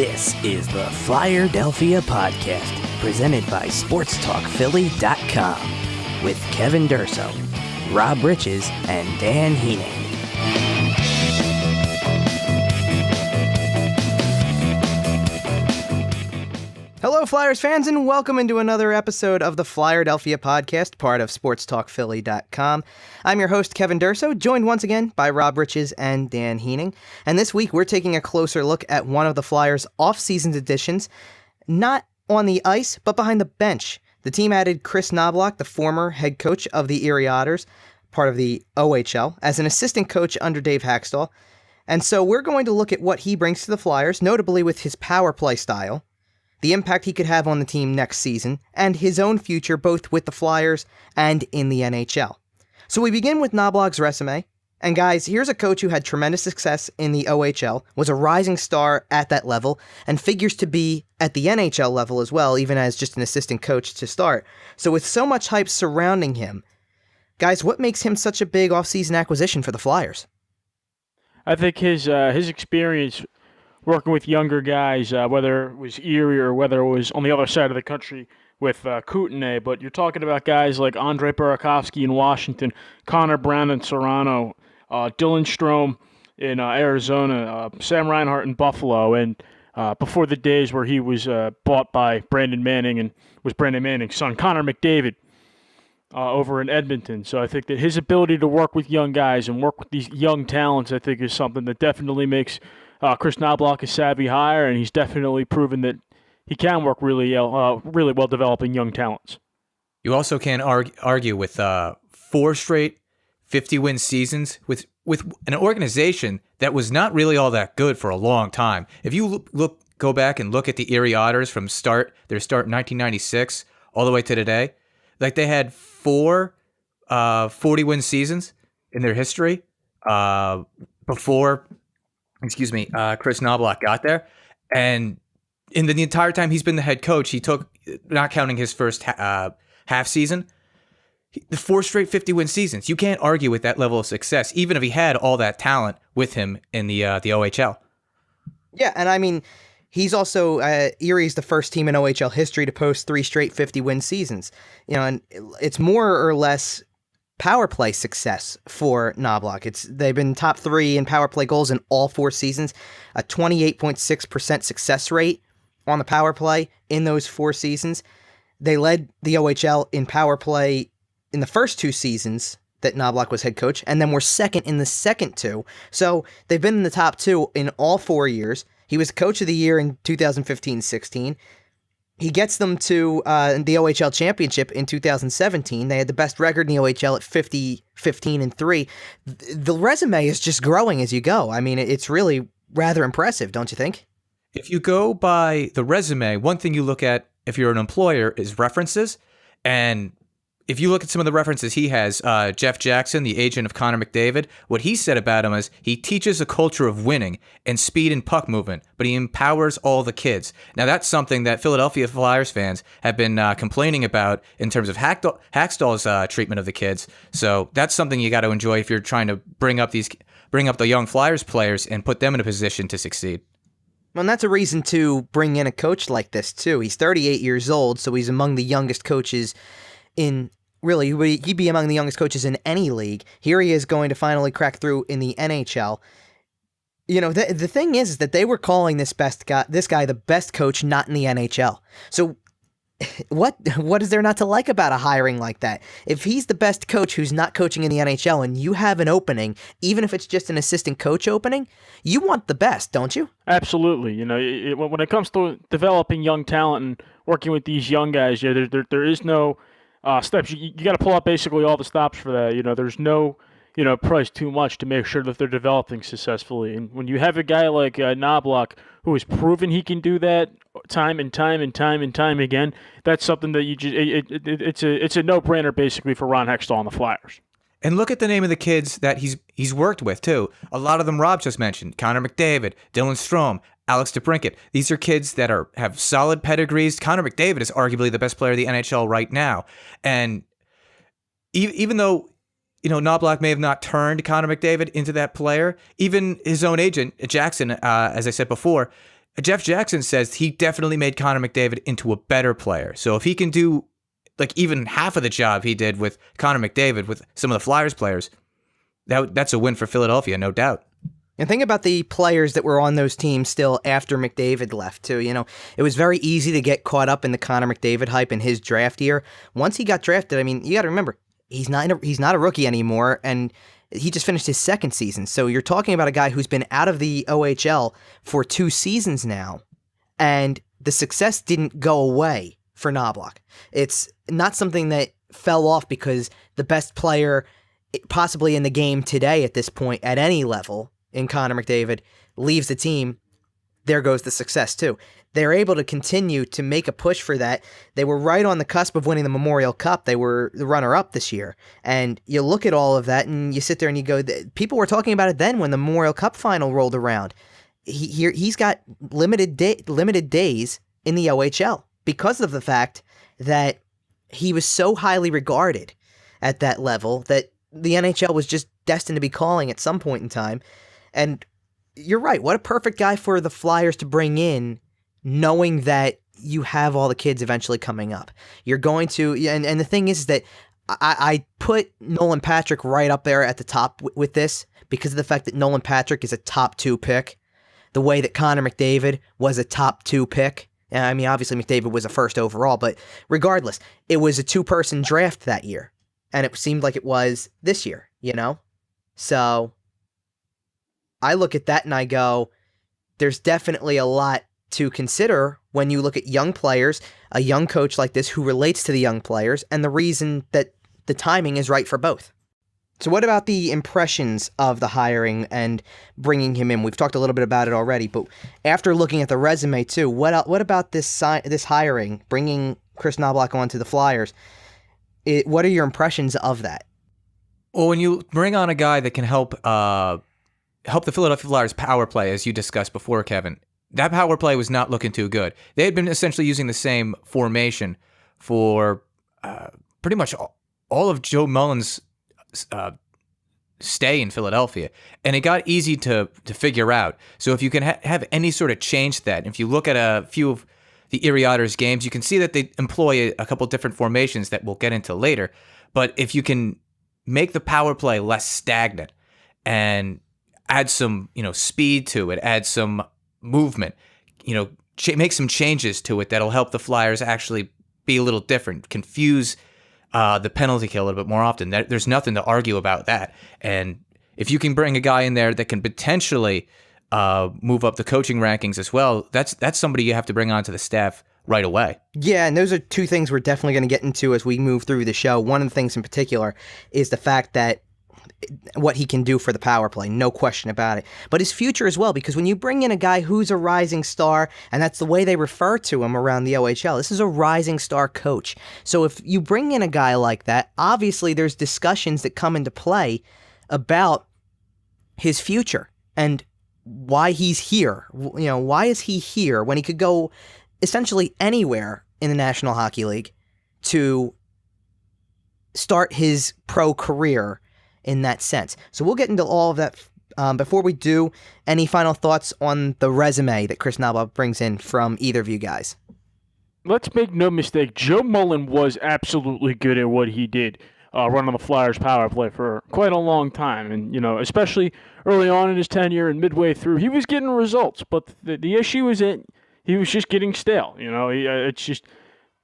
This is the Flyerdelphia podcast, presented by SportsTalkPhilly.com, with Kevin Durso, Rob Riches, and Dan Heaning. Hello, Flyers fans, and welcome into another episode of the Flyerdelphia podcast, part of SportsTalkPhilly.com. I'm your host, Kevin Durso, joined once again by Rob Riches and Dan Heaning. And this week, we're taking a closer look at one of the Flyers' off-season additions, not on the ice, but behind the bench. The team added Kris Knoblauch, the former head coach of the Erie Otters, part of the OHL, as an assistant coach under Dave Hakstol. And so we're going to look at what he brings to the Flyers, notably with his power play style, the impact he could have on the team next season, and his own future both with the Flyers and in the NHL. So we begin with Knoblauch's resume. And guys, here's a coach who had tremendous success in the OHL, was a rising star at that level, and figures to be at the NHL level as well, even as just an assistant coach to start. So with so much hype surrounding him, guys, what makes him such a big offseason acquisition for the Flyers? I think his experience working with younger guys, whether it was Erie or whether it was on the other side of the country with Kootenay, but you're talking about guys like Andre Burakovsky in Washington, Connor Brown in Toronto, Dylan Strome in Arizona, Sam Reinhart in Buffalo, and before the days where he was bought by Brandon Manning and was Brandon Manning's son, Connor McDavid, over in Edmonton. So I think that his ability to work with young guys and work with these young talents, I think, is something that definitely makes Kris Knoblauch a savvy hire, and he's definitely proven that he can work really well developing young talents. You also can't argue with 4 straight 50-win seasons with an organization that was not really all that good for a long time. If you go back and look at the Erie Otters from their start in 1996 all the way to today, like they had 4 40-win seasons in their history before Kris Knoblauch got there. And in the entire time he's been the head coach, he took, not counting his first half season, the 4 straight 50-win seasons. You can't argue with that level of success, even if he had all that talent with him in the OHL. Yeah, and I mean, he's also, Erie's the first team in OHL history to post 3 straight 50-win seasons. You know, and it's more or less power play success for Knoblauch. They've been top 3 in power play goals in all 4 seasons, a 28.6% success rate on the power play in those 4 seasons. They led the OHL in power play in the first 2 seasons that Knoblauch was head coach, and then were second in the second 2. So they've been in the top 2 in all 4 years. He was coach of the year in 2015-16. He gets them to the OHL championship in 2017. They had the best record in the OHL at 50-15-3. The resume is just growing as you go. I mean, it's really rather impressive, don't you think? If you go by the resume, one thing you look at if you're an employer is references. And if you look at some of the references he has, Jeff Jackson, the agent of Connor McDavid, what he said about him is he teaches a culture of winning and speed and puck movement, but he empowers all the kids. Now, that's something that Philadelphia Flyers fans have been complaining about in terms of Hakstol's treatment of the kids. So that's something you got to enjoy if you're trying to bring up the young Flyers players and put them in a position to succeed. Well, and that's a reason to bring in a coach like this, too. He's 38 years old, so he's among the youngest coaches in... Really, he'd be among the youngest coaches in any league. Here he is going to finally crack through in the NHL. You know, the thing is that they were calling this guy the best coach not in the NHL. So what is there not to like about a hiring like that? If he's the best coach who's not coaching in the NHL and you have an opening, even if it's just an assistant coach opening, you want the best, don't you? Absolutely. You know, when it comes to developing young talent and working with these young guys, there is no steps. You got to pull out basically all the stops for that. You know, there's no, price too much to make sure that they're developing successfully. And when you have a guy like Knoblauch who has proven he can do that time and time again, that's something that it's a no-brainer basically for Ron Hextall and the Flyers. And look at the name of the kids that he's worked with too. A lot of them Rob just mentioned: Connor McDavid, Dylan Strome, Alex DeBrincat. These are kids that have solid pedigrees. Connor McDavid is arguably the best player of the NHL right now. And even though Knoblauch may have not turned Connor McDavid into that player, even his own agent, Jackson, as I said before, Jeff Jackson says he definitely made Connor McDavid into a better player. So if he can do like even half of the job he did with Connor McDavid with some of the Flyers players, that's a win for Philadelphia, no doubt. And think about the players that were on those teams still after McDavid left, too. It was very easy to get caught up in the Connor McDavid hype in his draft year. Once he got drafted, I mean, you got to remember, he's not a rookie anymore, and he just finished his second season. So you're talking about a guy who's been out of the OHL for 2 seasons now, and the success didn't go away for Knoblauch. It's not something that fell off because the best player possibly in the game today at this point at any level in Connor McDavid leaves the team. There goes the success too. They're able to continue to make a push for that. They were right on the cusp of winning the Memorial Cup. They were the runner-up this year. And you look at all of that and you sit there and you go, people were talking about it then when the Memorial Cup final rolled around. He's got limited days in the OHL because of the fact that he was so highly regarded at that level that the NHL was just destined to be calling at some point in time. And you're right. What a perfect guy for the Flyers to bring in, knowing that you have all the kids eventually coming up. You're going to, and the thing is that I put Nolan Patrick right up there at the top with this because of the fact that Nolan Patrick is a top 2 pick, the way that Connor McDavid was a top 2 pick. I mean, obviously McDavid was a first overall, but regardless, it was a 2-person draft that year, and it seemed like it was this year, So I look at that and I go, there's definitely a lot to consider when you look at young players, a young coach like this who relates to the young players, and the reason that the timing is right for both. So what about the impressions of the hiring and bringing him in? We've talked a little bit about it already, but after looking at the resume too, what about this hiring, bringing Kris Knoblauch onto the Flyers? What are your impressions of that? Well, when you bring on a guy that can help the Philadelphia Flyers power play, as you discussed before, Kevin, that power play was not looking too good. They had been essentially using the same formation for pretty much all of Joe Mullen's stay in Philadelphia, and it got easy to figure out. So if you can have any sort of change to that, if you look at a few of the Erie Otters games, you can see that they employ a couple different formations that we'll get into later. But if you can make the power play less stagnant and add some, speed to it, add some movement, make some changes to it that'll help the Flyers actually be a little different, confuse the penalty kill a little bit more often. There's nothing to argue about that. And if you can bring a guy in there that can potentially move up the coaching rankings as well, that's somebody you have to bring onto the staff right away. Yeah, and those are 2 things we're definitely going to get into as we move through the show. One of the things in particular is the fact that what he can do for the power play, no question about it. But his future as well, because when you bring in a guy who's a rising star, and that's the way they refer to him around the OHL, this is a rising star coach. So if you bring in a guy like that, obviously there's discussions that come into play about his future and why he's here. Why is he here when he could go essentially anywhere in the National Hockey League to start his pro career in that sense. So we'll get into all of that. Before we do, any final thoughts on the resume that Kris Knoblauch brings in from either of you guys? Let's make no mistake, Joe Mullen was absolutely good at what he did, running the Flyers power play for quite a long time. And, especially early on in his tenure and midway through, he was getting results. But the issue is that he was just getting stale. It's just...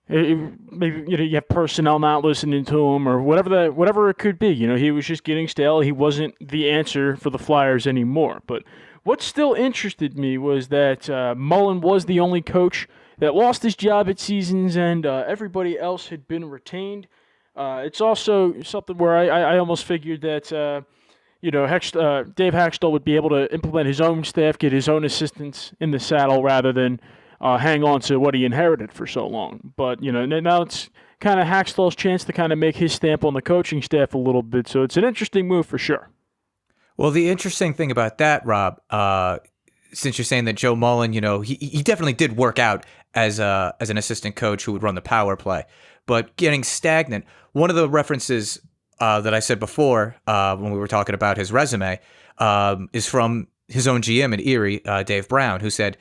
maybe you have personnel not listening to him or whatever it could be. He was just getting stale. He wasn't the answer for the Flyers anymore. But what still interested me was that Mullen was the only coach that lost his job at Seasons, and everybody else had been retained. It's also something where I almost figured that Dave Hakstol would be able to implement his own staff, get his own assistants in the saddle rather than hang on to what he inherited for so long. But, now it's kind of Hakstol's chance to kind of make his stamp on the coaching staff a little bit. So it's an interesting move for sure. Well, the interesting thing about that, Rob, since you're saying that Joe Mullen, he definitely did work out as an assistant coach who would run the power play. But getting stagnant, one of the references that I said before when we were talking about his resume is from his own GM at Erie, Dave Brown, who said,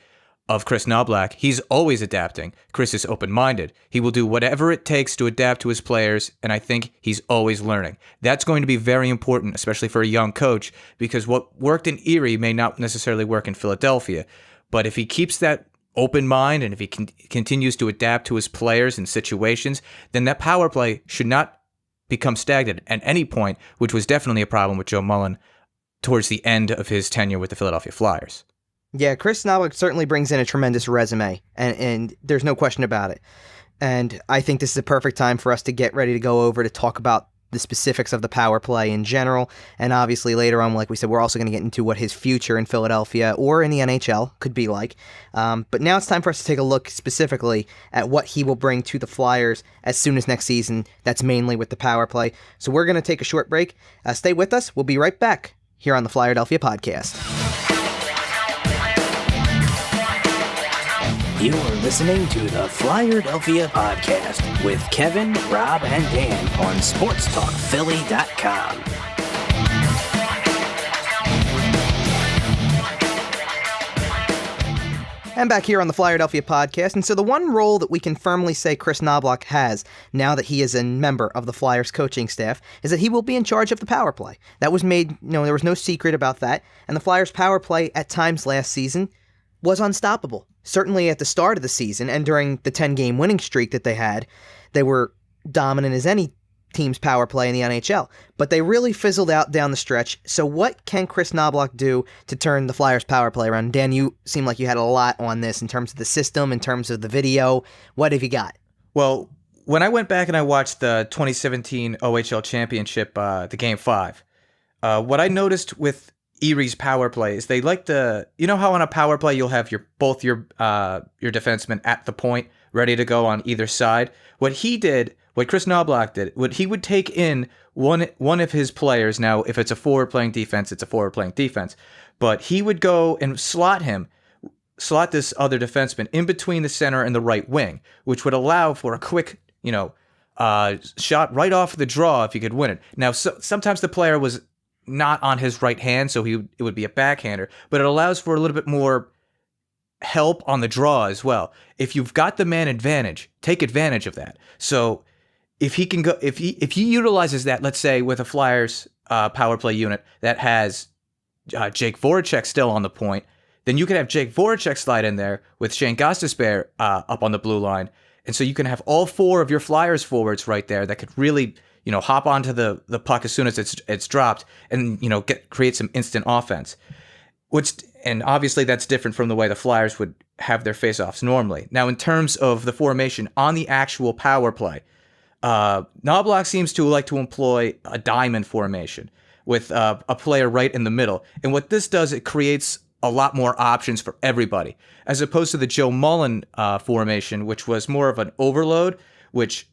of Kris Knoblauch, he's always adapting. Kris is open-minded. He will do whatever it takes to adapt to his players, and I think he's always learning. That's going to be very important, especially for a young coach, because what worked in Erie may not necessarily work in Philadelphia. But if he keeps that open mind and if he continues to adapt to his players and situations, then that power play should not become stagnant at any point, which was definitely a problem with Joe Mullen towards the end of his tenure with the Philadelphia Flyers. Yeah, Kris Knoblauch certainly brings in a tremendous resume, and there's no question about it. And I think this is a perfect time for us to get ready to go over to talk about the specifics of the power play in general. And obviously later on, like we said, we're also going to get into what his future in Philadelphia or in the NHL could be like. But now it's time for us to take a look specifically at what he will bring to the Flyers as soon as next season. That's mainly with the power play. So we're going to take a short break. Stay with us. We'll be right back here on the Flyerdelphia podcast. You're listening to the Flyerdelphia podcast with Kevin, Rob, and Dan on SportsTalkPhilly.com. And back here on the Flyerdelphia podcast. And so the one role that we can firmly say Kris Knoblauch has now that he is a member of the Flyers coaching staff is that he will be in charge of the power play. That was made, there was no secret about that. And the Flyers power play at times last season was unstoppable. Certainly at the start of the season and during the 10-game winning streak that they had, they were dominant as any team's power play in the NHL. But they really fizzled out down the stretch. So what can Kris Knoblauch do to turn the Flyers power play around? Dan, you seem like you had a lot on this in terms of the system, in terms of the video. What have you got? Well, when I went back and I watched the 2017 OHL Championship, the Game 5, what I noticed with Erie's power play is they like how on a power play you'll have both your defensemen at the point ready to go on either side. What Kris Knoblauch did, he would take in one of his players. Now, if it's a forward playing defense, it's a forward playing defense. But he would go and slot this other defenseman in between the center and the right wing, which would allow for a quick, shot right off the draw if he could win it. Now, sometimes the player was not on his right hand, so it would be a backhander, but it allows for a little bit more help on the draw as well. If you've got the man advantage, take advantage of that. So if he utilizes that, let's say with a Flyers power play unit that has Jake Voracek still on the point, then you can have Jake Voracek slide in there with Shane Gostisbehere up on the blue line, and so you can have all four of your Flyers forwards right there that could really hop onto the puck as soon as it's dropped and, create some instant offense. And obviously that's different from the way the Flyers would have their faceoffs normally. Now, in terms of the formation on the actual power play, Knoblauch seems to like to employ a diamond formation with a player right in the middle. And what this does, it creates a lot more options for everybody, as opposed to the Joe Mullen formation, which was more of an overload, which,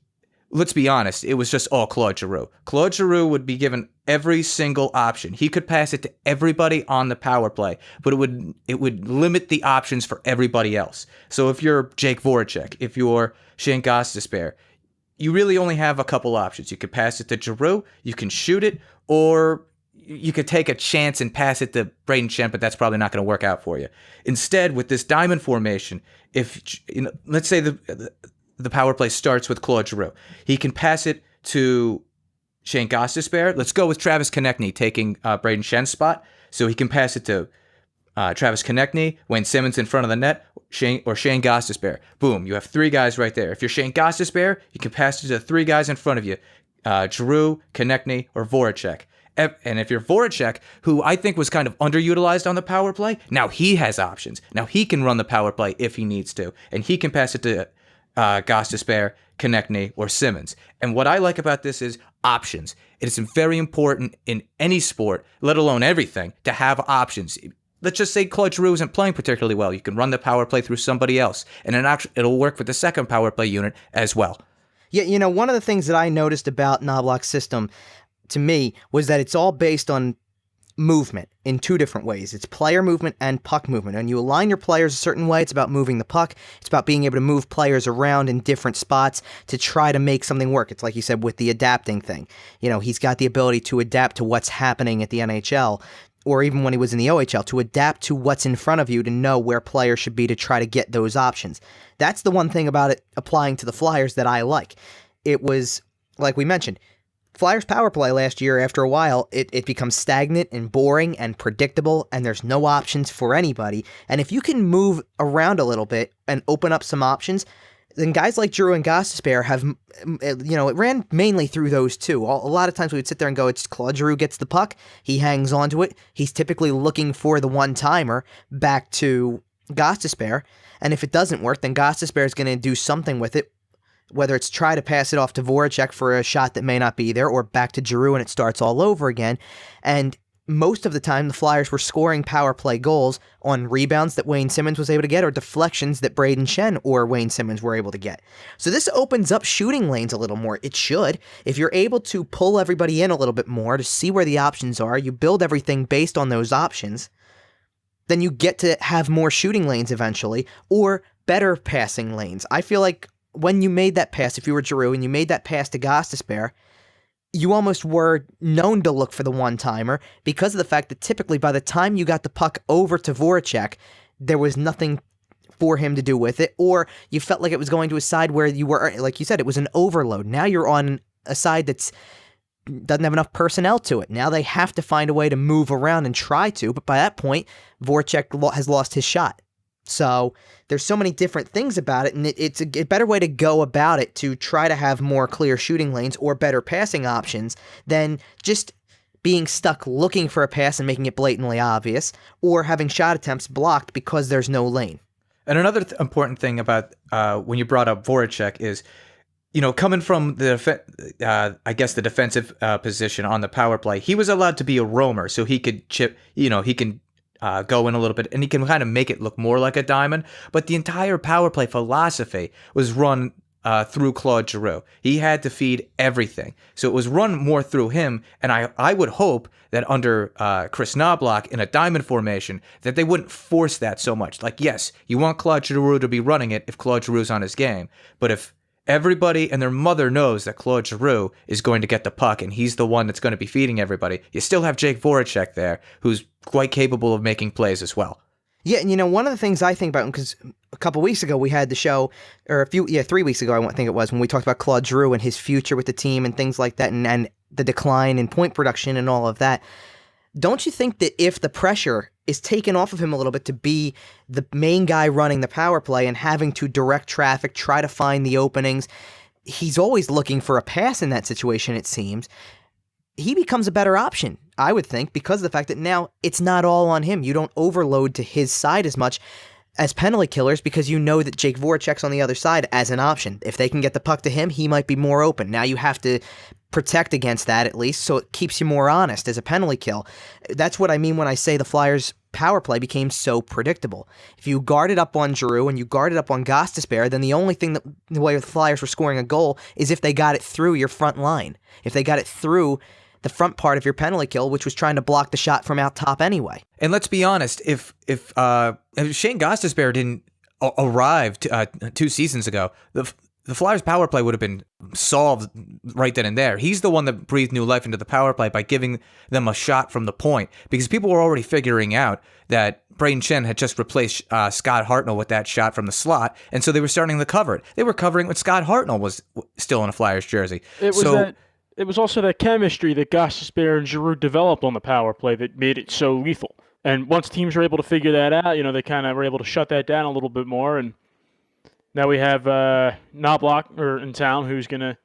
let's be honest, it was just all Claude Giroux. Claude Giroux would be given every single option. He could pass it to everybody on the power play, but it would limit the options for everybody else. So if you're Jake Voracek, if you're Shane Gostisbehere, you really only have a couple options. You could pass it to Giroux, you can shoot it, or you could take a chance and pass it to Braden Shen, but that's probably not going to work out for you. Instead, with this diamond formation, let's say the power play starts with Claude Giroux. He can pass it to Shane Gostisbehere. Let's go with Travis Konechny taking Braden Shen's spot. So he can pass it to Travis Konechny, Wayne Simmons in front of the net, Shane Gostisbehere. Boom, you have three guys right there. If you're Shane Gostisbehere, you can pass it to three guys in front of you, Giroux, Konechny, or Voracek. And if you're Voracek, who I think was kind of underutilized on the power play, now he has options. Now he can run the power play if he needs to, and he can pass it to Gostisbehere, Konechny, or Simmons. And what I like about this is options. It is very important in any sport, let alone everything, to have options. Let's just say Claude Giroux isn't playing particularly well. You can run the power play through somebody else, and it'll work with the second power play unit as well. Yeah, one of the things that I noticed about Knoblauch's system, to me, was that it's all based on movement in two different ways. It's player movement and puck movement. And you align your players a certain way. It's about moving the puck. It's about being able to move players around in different spots to try to make something work. It's like you said with the adapting thing. He's got the ability to adapt to what's happening at the NHL or even when he was in the OHL, to adapt to what's in front of you, to know where players should be to try to get those options. That's the one thing about it applying to the Flyers that I like. It was, like we mentioned, Flyers power play last year, after a while, it becomes stagnant and boring and predictable, and there's no options for anybody. And if you can move around a little bit and open up some options, then guys like Giroux and Gostisbehere have, it ran mainly through those two. A lot of times we would sit there and go, it's Claude Giroux gets the puck, he hangs onto it, he's typically looking for the one-timer back to Gostisbehere, and if it doesn't work, then Gostisbehere is going to do something with it, whether it's try to pass it off to Voracek for a shot that may not be there, or back to Giroux and it starts all over again. And most of the time, the Flyers were scoring power play goals on rebounds that Wayne Simmonds was able to get, or deflections that Braden Shen or Wayne Simmonds were able to get. So this opens up shooting lanes a little more. It should. If you're able to pull everybody in a little bit more to see where the options are, you build everything based on those options, then you get to have more shooting lanes eventually, or better passing lanes. I feel like when you made that pass, if you were Giroux and you made that pass to Gostisbehere, you almost were known to look for the one-timer because of the fact that typically by the time you got the puck over to Voracek, there was nothing for him to do with it, or you felt like it was going to a side where you were, like you said, it was an overload. Now you're on a side that's doesn't have enough personnel to it. Now they have to find a way to move around and try to, but by that point, Voracek has lost his shot. So there's so many different things about it, and it's a better way to go about it to try to have more clear shooting lanes or better passing options than just being stuck looking for a pass and making it blatantly obvious, or having shot attempts blocked because there's no lane. And another important thing about when you brought up Voracek is, coming from the defensive position on the power play, he was allowed to be a roamer, so he could chip, he can go in a little bit, and he can kind of make it look more like a diamond. But the entire power play philosophy was run through Claude Giroux. He had to feed everything. So it was run more through him, and I would hope that under Kris Knoblauch in a diamond formation, that they wouldn't force that so much. Like, yes, you want Claude Giroux to be running it if Claude Giroux's on his game, but if everybody and their mother knows that Claude Giroux is going to get the puck and he's the one that's going to be feeding everybody, you still have Jake Voracek there, who's quite capable of making plays as well. Yeah, and one of the things I think about, because a couple weeks ago we had the show, or 3 weeks ago I think it was, when we talked about Claude Giroux and his future with the team and things like that, and the decline in point production and all of that. Don't you think that if the pressure is taken off of him a little bit to be the main guy running the power play and having to direct traffic, try to find the openings, he's always looking for a pass in that situation, it seems, he becomes a better option, I would think, because of the fact that now it's not all on him. You don't overload to his side as much as penalty killers because you know that Jake Voracek's on the other side as an option. If they can get the puck to him, he might be more open. Now you have to protect against that at least, so it keeps you more honest as a penalty kill. That's what I mean when I say the Flyers' power play became so predictable. If you guarded up on Giroux and you guarded up on Gostisbehere, then the only thing that the way the Flyers were scoring a goal is if they got it through your front line. If they got it through the front part of your penalty kill, which was trying to block the shot from out top anyway. And let's be honest, if Shane Gostisbehere didn't arrive 2 seasons ago, the Flyers' power play would have been solved right then and there. He's the one that breathed new life into the power play by giving them a shot from the point, because people were already figuring out that Braden Shen had just replaced Scott Hartnell with that shot from the slot, and so they were starting to cover it. They were covering when Scott Hartnell was still in a Flyers jersey. It was also that chemistry that Gostisbehere and Giroux developed on the power play that made it so lethal. And once teams were able to figure that out, they kind of were able to shut that down a little bit more. And now we have Knoblauch in town who's going to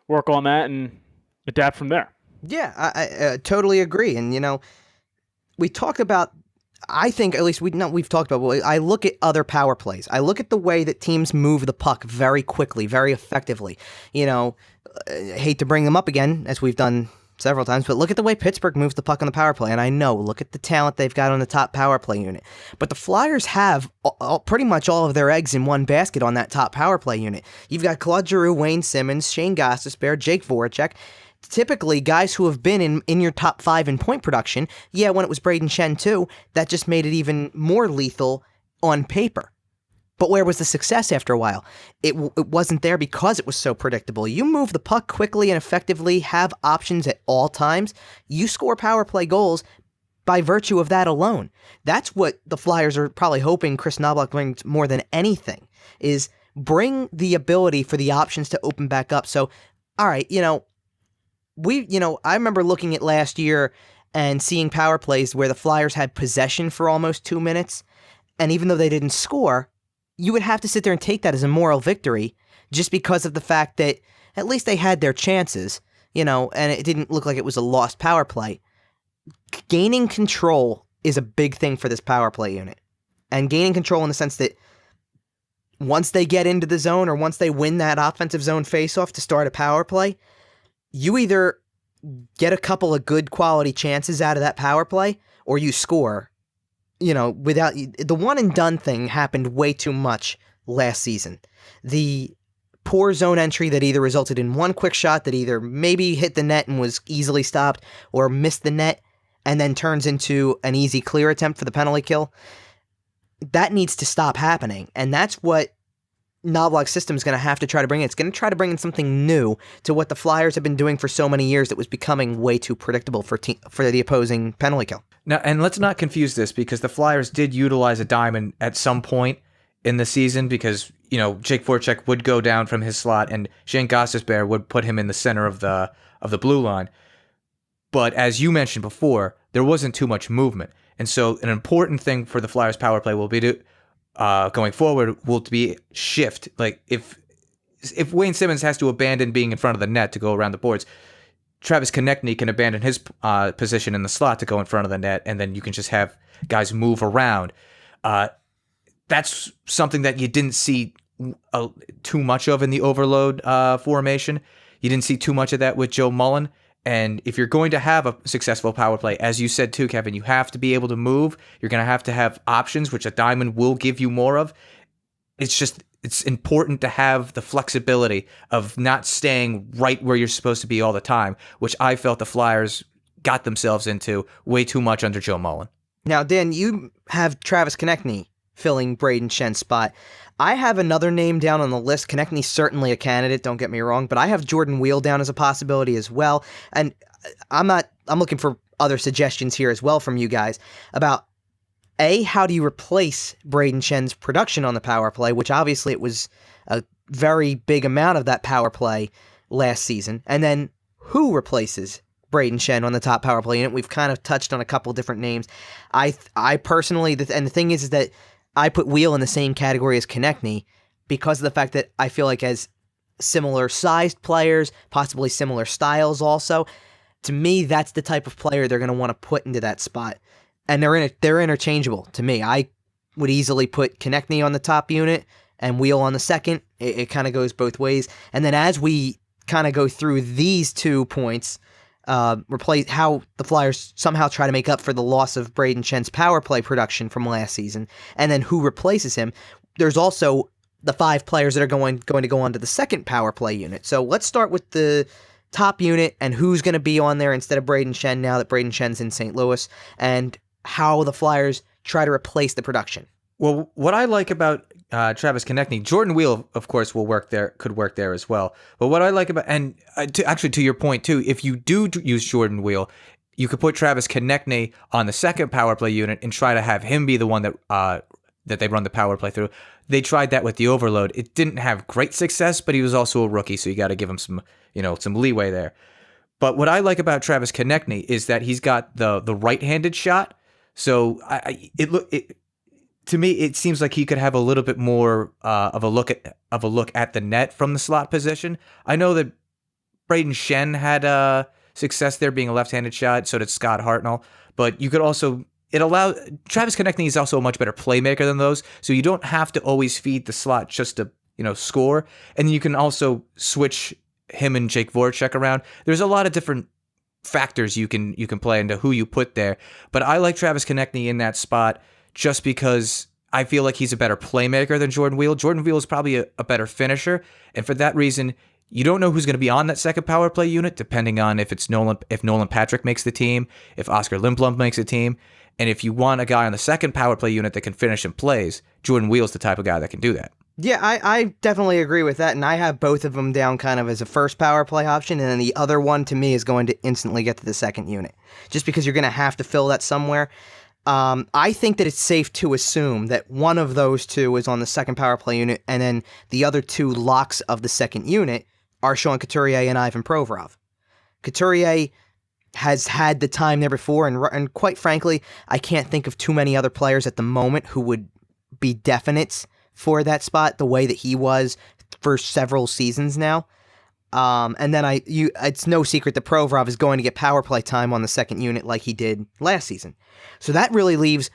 work on that and adapt from there. Yeah, I totally agree. And, we talked about, I think, at least we've talked about, I look at other power plays. I look at the way that teams move the puck very quickly, very effectively. I hate to bring them up again, as we've done several times, but look at the way Pittsburgh moves the puck on the power play. And I know, look at the talent they've got on the top power play unit. But the Flyers have pretty much all of their eggs in one basket on that top power play unit. You've got Claude Giroux, Wayne Simmonds, Shane Gostisbehere, Jake Voracek. Typically, guys who have been in your top 5 in point production. Yeah, when it was Braden Shen too, that just made it even more lethal on paper. But where was the success after a while? It wasn't there because it was so predictable. You move the puck quickly and effectively, have options at all times, you score power play goals by virtue of that alone. That's what the Flyers are probably hoping Kris Knoblauch brings more than anything, is bring the ability for the options to open back up. So, all right, I remember looking at last year and seeing power plays where the Flyers had possession for almost 2 minutes, and even though they didn't score, you would have to sit there and take that as a moral victory just because of the fact that at least they had their chances, and it didn't look like it was a lost power play. Gaining control is a big thing for this power play unit. And gaining control in the sense that once they get into the zone or once they win that offensive zone faceoff to start a power play, you either get a couple of good quality chances out of that power play or you score. Without the one and done thing happened way too much last season. The poor zone entry that either resulted in one quick shot that either maybe hit the net and was easily stopped or missed the net and then turns into an easy clear attempt for the penalty kill. That needs to stop happening. And that's what Knoblauch's system is going to have to try to bring in. It's going to try to bring in something new to what the Flyers have been doing for so many years that was becoming way too predictable for the opposing penalty kill. Now, and let's not confuse this, because the Flyers did utilize a diamond at some point in the season because, Jake Voracek would go down from his slot and Shane Gostisbehere would put him in the center of the blue line. But as you mentioned before, there wasn't too much movement. And so an important thing for the Flyers power play will be to, going forward, will be shift. Like if Wayne Simmons has to abandon being in front of the net to go around the boards, Travis Konechny can abandon his position in the slot to go in front of the net, and then you can just have guys move around. That's something that you didn't see too much of in the overload formation. You didn't see too much of that with Joe Mullen. And if you're going to have a successful power play, as you said too, Kevin, you have to be able to move. You're going to have options, which a diamond will give you more of. It's important to have the flexibility of not staying right where you're supposed to be all the time, which I felt the Flyers got themselves into way too much under Joe Mullen. Now, Dan, you have Travis Konechny filling Braden Schen's spot. I have another name down on the list. Konechny's certainly a candidate, don't get me wrong, but I have Jordan Weal down as a possibility as well. And I'm looking for other suggestions here as well from you guys about how do you replace Braden Schen's production on the power play, which obviously it was a very big amount of that power play last season, and then who replaces Braden Schenn on the top power play unit? We've kind of touched on a couple different names. I personally, and the thing is that I put Weal in the same category as Konechny because of the fact that I feel like as similar sized players, possibly similar styles also, to me, that's the type of player they're going to want to put into that spot. And they're interchangeable to me. I would easily put Konechny on the top unit and Weal on the second. It kind of goes both ways. And then as we kind of go through these 2 points, replace how the Flyers somehow try to make up for the loss of Braden Schen's power play production from last season, and then who replaces him. There's also the 5 players that are going to go on to the second power play unit. So let's start with the top unit and who's going to be on there instead of Braden Schenn now that Braden Schen's in St. Louis, and how the Flyers try to replace the production. Well, what I like about Travis Konechny, Jordan Weal, of course, could work there as well. But what I like about, and to your point too, if you do use Jordan Weal, you could put Travis Konechny on the second power play unit and try to have him be the one that they run the power play through. They tried that with the overload. It didn't have great success, but he was also a rookie, so you got to give him some leeway there. But what I like about Travis Konechny is that he's got the right-handed shot. So to me, it seems like he could have a little bit more of a look at the net from the slot position. I know that Braden Schenn had success there being a left-handed shot. So did Scott Hartnell. But you could also Travis Konechny is also a much better playmaker than those. So you don't have to always feed the slot just to score. And then you can also switch him and Jake Voracek around. There's a lot of different factors you can play into who you put there. But I like Travis Konechny in that spot just because I feel like he's a better playmaker than Jordan Weal. Jordan Weal is probably a better finisher, and for that reason, you don't know who's going to be on that second power play unit, depending on if Nolan Patrick makes the team, if Oscar Lindblom makes the team, and if you want a guy on the second power play unit that can finish and plays, Jordan Weal's the type of guy that can do that. Yeah, I definitely agree with that, and I have both of them down kind of as a first power play option, and then the other one to me is going to instantly get to the second unit, just because you're going to have to fill that somewhere. I think that it's safe to assume that one of those two is on the second power play unit, and then the other two locks of the second unit are Sean Couturier and Ivan Provorov. Couturier has had the time there before, and quite frankly, I can't think of too many other players at the moment who would be definites for that spot the way that he was for several seasons now. And then it's no secret that Provorov is going to get power play time on the second unit like he did last season. So that really leaves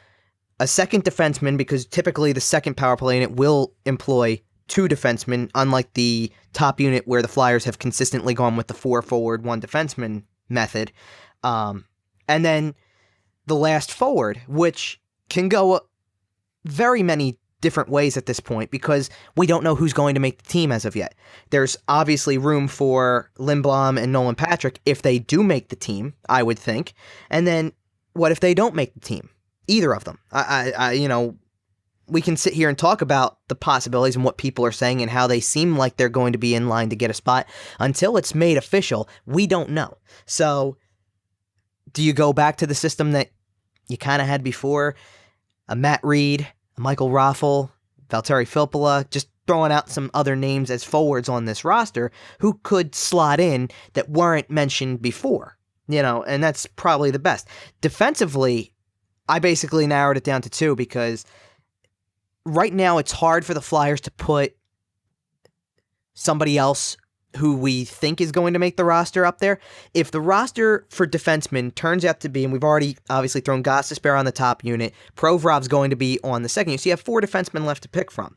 a second defenseman, because typically the second power play unit will employ two defensemen, unlike the top unit where the Flyers have consistently gone with the 4 forward, 1 defenseman method. And then the last forward, which can go very many different ways at this point, because we don't know who's going to make the team as of yet. There's obviously room for Lindblom and Nolan Patrick if they do make the team, I would think. And then what if they don't make the team? Either of them. We can sit here and talk about the possibilities and what people are saying and how they seem like they're going to be in line to get a spot. Until it's made official, we don't know. So do you go back to the system that you kind of had before? A Matt Reed, Michael Raffel, Valtteri Filppula, just throwing out some other names as forwards on this roster who could slot in that weren't mentioned before, and that's probably the best. Defensively, I basically narrowed it down to 2 because right now it's hard for the Flyers to put somebody else who we think is going to make the roster up there. If the roster for defensemen turns out to be, and we've already obviously thrown Gostisbehere on the top unit, Provorov's going to be on the second unit, so you have 4 defensemen left to pick from.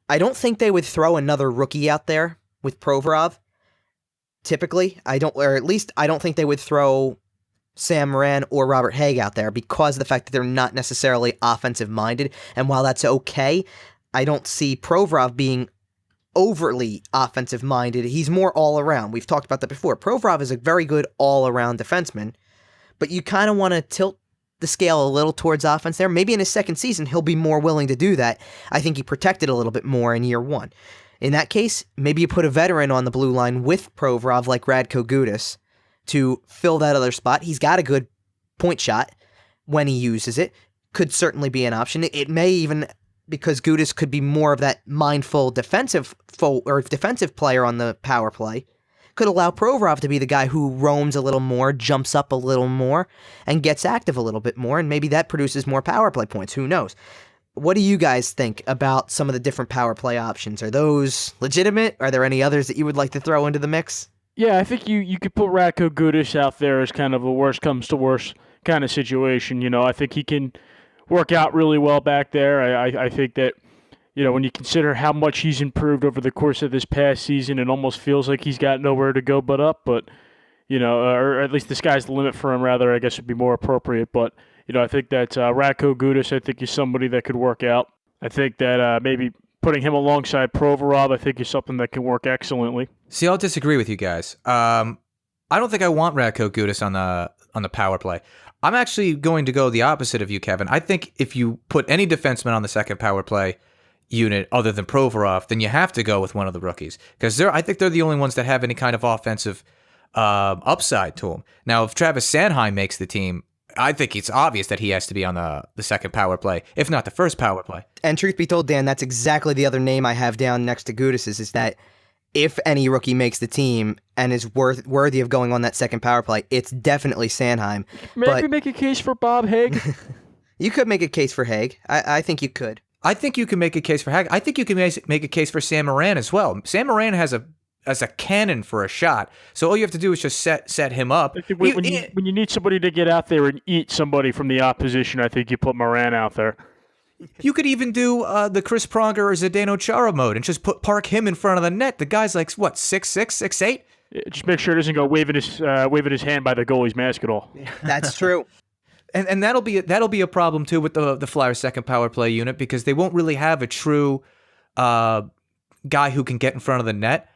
I don't think they would throw another rookie out there with Provorov, typically. I don't think they would throw Sam Morin or Robert Haig out there because of the fact that they're not necessarily offensive-minded, and while that's okay, I don't see Provorov being overly offensive-minded. He's more all-around. We've talked about that before. Provorov is a very good all-around defenseman, but you kind of want to tilt the scale a little towards offense there. Maybe in his second season, he'll be more willing to do that. I think he protected a little bit more in year 1. In that case, maybe you put a veteran on the blue line with Provorov like Radko Gudas to fill that other spot. He's got a good point shot when he uses it. Could certainly be an option. It may even, because Gudas could be more of that mindful defensive player on the power play, could allow Provorov to be the guy who roams a little more, jumps up a little more, and gets active a little bit more, and maybe that produces more power play points. Who knows? What do you guys think about some of the different power play options? Are those legitimate? Are there any others that you would like to throw into the mix? Yeah, I think you could put Radko Gudas out there as kind of a worst comes to worst kind of situation. I think he can work out really well back there. I think that, when you consider how much he's improved over the course of this past season, it almost feels like he's got nowhere to go but up. But, or at least the sky's the limit for him, rather, I guess would be more appropriate. But, I think that Radko Gudas, I think, is somebody that could work out. I think that maybe putting him alongside Provorov, I think, is something that can work excellently. See, I'll disagree with you guys. I don't think I want Radko Gudas on the power play. I'm actually going to go the opposite of you, Kevin. I think if you put any defenseman on the second power play unit other than Provorov, then you have to go with one of the rookies, because I think they're the only ones that have any kind of offensive upside to them. Now, if Travis Sanheim makes the team, I think it's obvious that he has to be on the second power play, if not the first power play. And truth be told, Dan, that's exactly the other name I have down next to Gudas's, is that if any rookie makes the team and is worthy of going on that second power play, it's definitely Sanheim. Maybe make a case for Bob Haig. You could make a case for Haig. I think you could. I think you can make a case for Haig. I think you can make a case for Sam Morin as well. Sam Morin has a cannon for a shot, so all you have to do is just set him up. When you need somebody to get out there and eat somebody from the opposition, I think you put Morin out there. You could even do the Chris Pronger or Zdeno Chara mode and just park him in front of the net. The guy's like, what, 6'6", 6'8"? Just make sure it doesn't go waving his hand by the goalie's mask at all. That's true. And that'll be a problem too with the Flyers' second power play unit, because they won't really have a true guy who can get in front of the net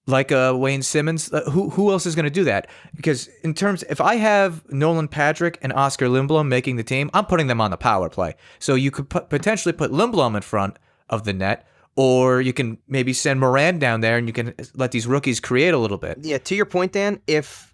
like Wayne Simmons. Who else is going to do that? Because if I have Nolan Patrick and Oscar Lindblom making the team, I'm putting them on the power play. So you could potentially put Lindblom in front of the net, or you can maybe send Moran down there and you can let these rookies create a little bit. Yeah, to your point, Dan, if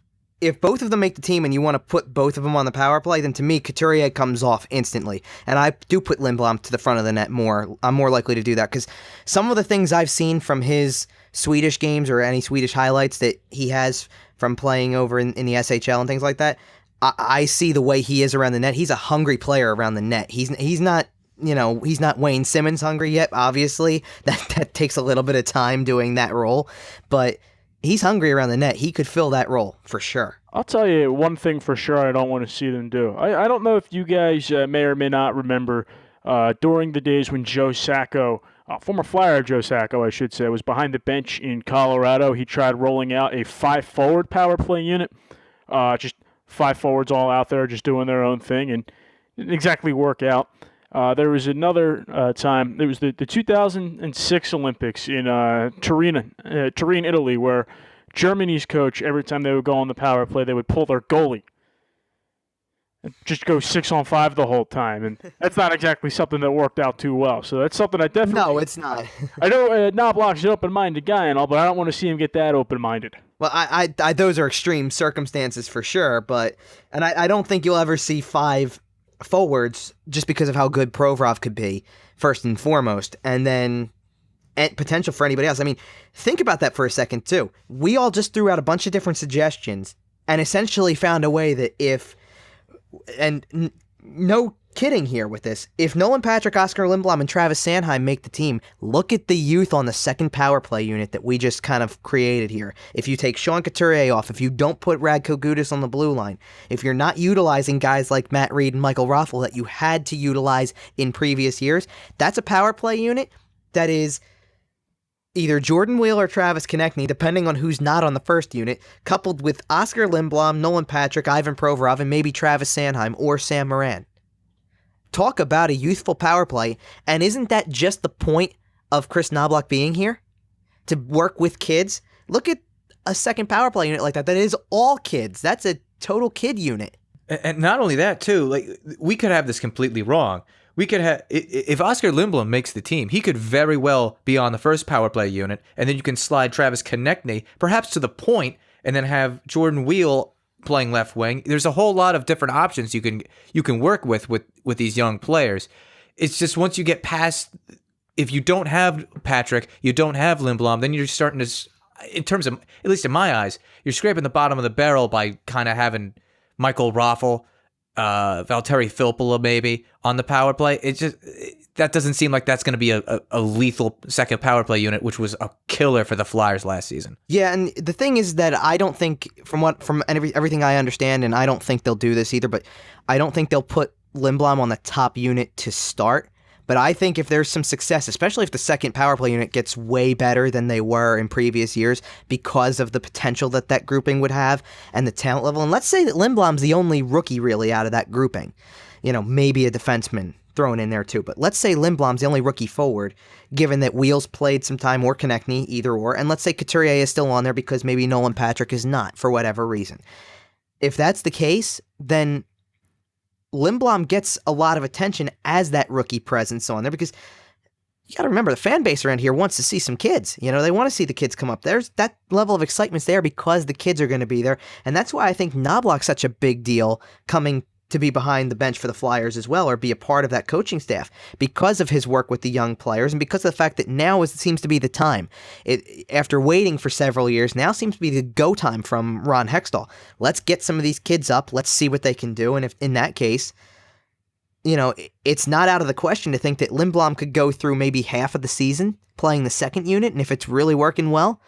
both of them make the team and you want to put both of them on the power play, then to me, Couturier comes off instantly. And I do put Lindblom to the front of the net more. I'm more likely to do that because some of the things I've seen from his Swedish games or any Swedish highlights that he has from playing over in the SHL and things like that, I see the way he is around the net. He's a hungry player around the net. He's not... he's not Wayne Simmons hungry yet, obviously. That takes a little bit of time doing that role, but he's hungry around the net. He could fill that role for sure. I'll tell you one thing for sure I don't want to see them do. I don't know if you guys may or may not remember during the days when Joe Sacco, former Flyer Joe Sacco, I should say, was behind the bench in Colorado. He tried rolling out a 5-forward power play unit, just 5 forwards all out there just doing their own thing, and it didn't exactly work out. There was another time. It was the 2006 Olympics in Turin, Italy, where Germany's coach, every time they would go on the power play, they would pull their goalie and just go 6-on-5 the whole time. And that's not exactly something that worked out too well. So that's something I definitely... No, it's not. I know Knoblauch's an open-minded guy and all, but I don't want to see him get that open-minded. Well, I those are extreme circumstances for sure, but I don't think you'll ever see 5 forwards just because of how good Provorov could be, first and foremost, and then potential for anybody else. I mean, think about that for a second, too. We all just threw out a bunch of different suggestions and essentially found a way that no kidding here with this, if Nolan Patrick, Oscar Lindblom, and Travis Sanheim make the team, look at the youth on the second power play unit that we just kind of created here. If you take Sean Couturier off, if you don't put Radko Gudas on the blue line, if you're not utilizing guys like Matt Reed and Michael Raffel that you had to utilize in previous years, that's a power play unit that is either Jordan Wheel or Travis Konechny, depending on who's not on the first unit, coupled with Oscar Lindblom, Nolan Patrick, Ivan Provorov, and maybe Travis Sanheim or Sam Moran. Talk about a youthful power play, and isn't that just the point of Kris Knoblauch being here? To work with kids? Look at a second power play unit like that. That is all kids. That's a total kid unit. And not only that, too, like we could have this completely wrong. We could have, if Oscar Lindblom makes the team, he could very well be on the first power play unit, and then you can slide Travis Konechny, perhaps to the point, and then have Jordan Wheel playing left wing. There's a whole lot of different options you can work with these young players. It's just once you get past, if you don't have Patrick, you don't have Lindblom, then you're starting to, in terms of, at least in my eyes, you're scraping the bottom of the barrel by kind of having Michael Raffel, Valtteri Filppula maybe on the power play. That doesn't seem like that's going to be a lethal second power play unit, which was a killer for the Flyers last season. Yeah, and the thing is that I don't think, from everything I understand, and I don't think they'll do this either, but I don't think they'll put Lindblom on the top unit to start. But I think if there's some success, especially if the second power play unit gets way better than they were in previous years because of the potential that grouping would have and the talent level, and let's say that Lindblom's the only rookie really out of that grouping, maybe a defenseman thrown in there too, but let's say Lindblom's the only rookie forward, given that Wheels played some time or Konechny, either or, and let's say Couturier is still on there because maybe Nolan Patrick is not for whatever reason. If that's the case, then Lindblom gets a lot of attention as that rookie presence on there because you got to remember the fan base around here wants to see some kids. They want to see the kids come up. There's that level of excitement's there because the kids are going to be there, and that's why I think Knoblauch's such a big deal coming to be behind the bench for the Flyers as well, or be a part of that coaching staff because of his work with the young players and because of the fact that now seems to be the time. After waiting for several years, now seems to be the go time from Ron Hextall. Let's get some of these kids up. Let's see what they can do. And if in that case, it's not out of the question to think that Lindblom could go through maybe half of the season playing the second unit. And if it's really working well,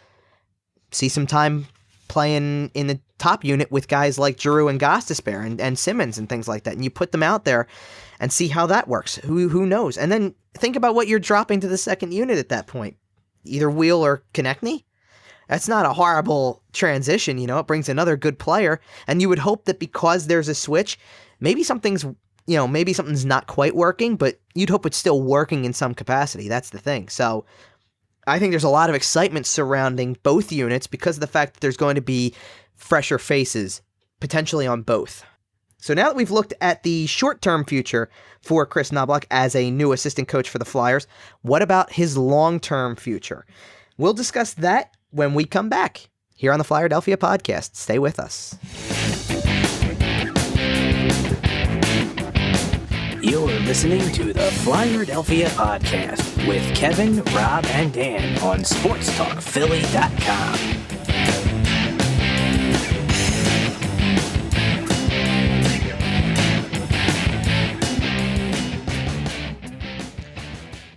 see some time playing in the top unit with guys like Giroux and Gostisbehere and Simmons and things like that. And you put them out there and see how that works. Who knows? And then think about what you're dropping to the second unit at that point. Either Wheel or Konechny. That's not a horrible transition, It brings another good player. And you would hope that because there's a switch, maybe something's not quite working, but you'd hope it's still working in some capacity. That's the thing. So I think there's a lot of excitement surrounding both units because of the fact that there's going to be fresher faces potentially on both. So now that we've looked at the short-term future for Kris Knoblauch as a new assistant coach for the Flyers, what about his long-term future? We'll discuss that when we come back here on the Flyerdelphia podcast. Stay with us. You're listening to the Flyerdelphia podcast with Kevin, Rob, and Dan on SportsTalkPhilly.com.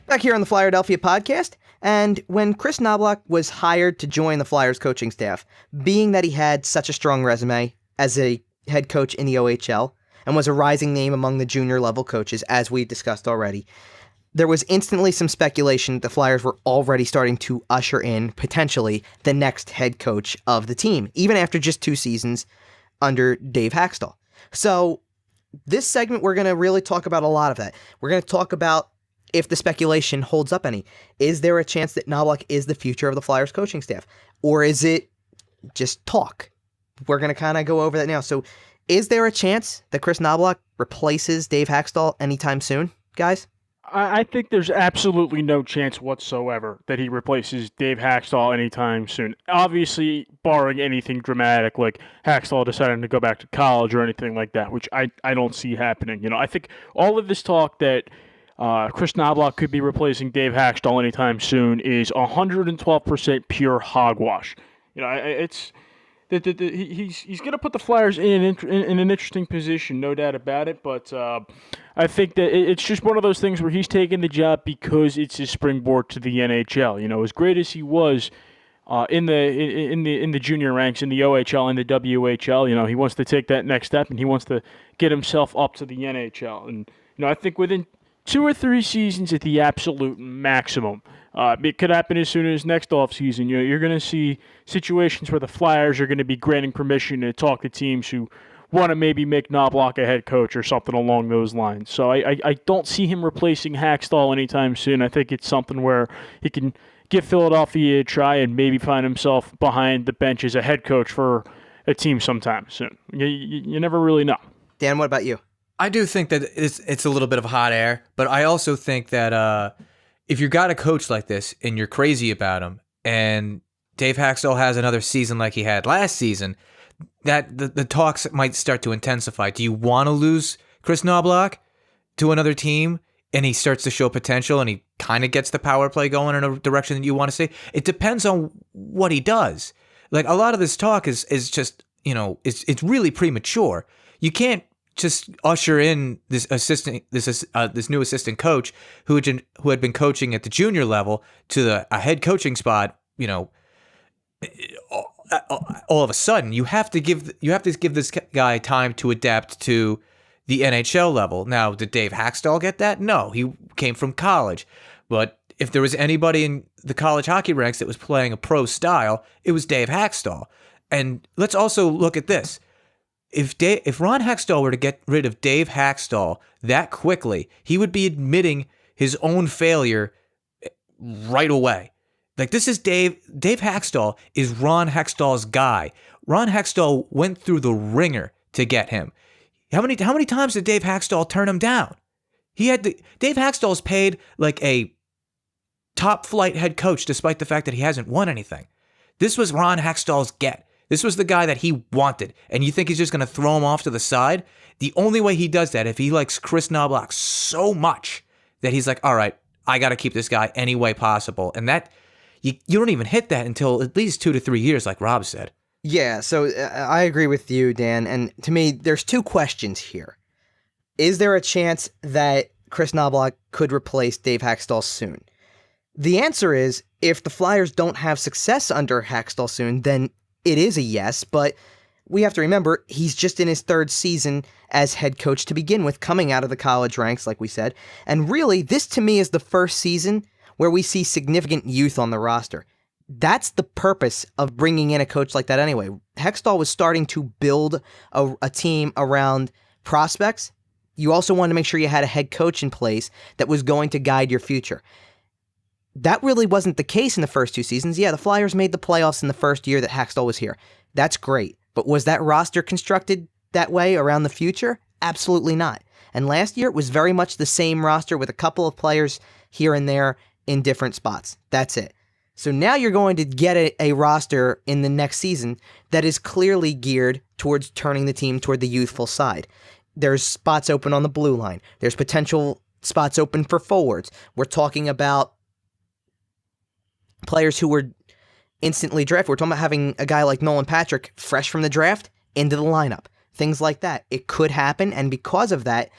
Back here on the Flyerdelphia podcast, and when Kris Knoblauch was hired to join the Flyers coaching staff, being that he had such a strong resume as a head coach in the OHL and was a rising name among the junior level coaches, as we discussed already, there was instantly some speculation that the Flyers were already starting to usher in, potentially, the next head coach of the team, even after just 2 seasons under Dave Hakstol. So this segment, we're going to really talk about a lot of that. We're going to talk about if the speculation holds up any. Is there a chance that Knoblauch is the future of the Flyers coaching staff? Or is it just talk? We're going to kind of go over that now. So is there a chance that Kris Knoblauch replaces Dave Hakstol anytime soon, guys? I think there's absolutely no chance whatsoever that he replaces Dave Hakstol anytime soon. Obviously, barring anything dramatic like Hakstol deciding to go back to college or anything like that, which I don't see happening. You know, I think all of this talk that Kris Knoblauch could be replacing Dave Hakstol anytime soon is 112% pure hogwash. You know, it's he's going to put the Flyers in an interesting position, no doubt about it. But I think that it's just one of those things where he's taking the job because it's his springboard to the NHL. You know, as great as he was in the junior ranks in the OHL and the WHL, you know, he wants to take that next step and he wants to get himself up to the NHL. And you know, I think within 2 or 3 seasons at the absolute maximum. It could happen as soon as next offseason. You know, you're going to see situations where the Flyers are going to be granting permission to talk to teams who want to maybe make Knoblauch a head coach or something along those lines. So I don't see him replacing Hakstol anytime soon. I think it's something where he can give Philadelphia a try and maybe find himself behind the bench as a head coach for a team sometime soon. You never really know. Dan, what about you? I do think that it's a little bit of hot air, but I also think that if you got a coach like this and you're crazy about him, and Dave Hakstol has another season like he had last season, that the talks might start to intensify. Do you want to lose Kris Knoblauch to another team, and he starts to show potential, and he kind of gets the power play going in a direction that you want to see? It depends on what he does. Like, a lot of this talk is just, you know, it's really premature. You can't just usher in this new assistant coach who had been coaching at the junior level to a head coaching spot. You know, all of a sudden you have to give this guy time to adapt to the NHL level. Now, did Dave Hakstol get that? No, he came from college. But if there was anybody in the college hockey ranks that was playing a pro style, it was Dave Hakstol. And let's also look at this. If Ron Hextall were to get rid of Dave Hakstol that quickly, he would be admitting his own failure right away. Like, this is Dave Hakstol is Ron Hextall's guy. Ron Hextall went through the ringer to get him. How many times did Dave Hakstol turn him down? Dave Hakstall's paid like a top flight head coach despite the fact that he hasn't won anything. This was Ron Hextall's get. This was the guy that he wanted, and you think he's just going to throw him off to the side? The only way he does that, if he likes Kris Knoblauch so much that he's like, all right, I got to keep this guy any way possible. And that you don't even hit that until at least 2 to 3 years, like Rob said. Yeah, so I agree with you, Dan. And to me, there's 2 questions here. Is there a chance that Kris Knoblauch could replace Dave Hakstol soon? The answer is, if the Flyers don't have success under Hakstol soon, then it is a yes, but we have to remember he's just in his 3rd season as head coach to begin with, coming out of the college ranks, like we said. And really, this to me is the first season where we see significant youth on the roster. That's the purpose of bringing in a coach like that anyway. Hextall was starting to build a team around prospects. You also wanted to make sure you had a head coach in place that was going to guide your future. That really wasn't the case in the first 2 seasons. Yeah, the Flyers made the playoffs in the first year that Hakstol was here. That's great. But was that roster constructed that way around the future? Absolutely not. And last year, it was very much the same roster with a couple of players here and there in different spots. That's it. So now you're going to get a roster in the next season that is clearly geared towards turning the team toward the youthful side. There's spots open on the blue line. There's potential spots open for forwards. We're talking about players who were instantly drafted. We're talking about having a guy like Nolan Patrick fresh from the draft into the lineup. Things like that. It could happen, and because of that,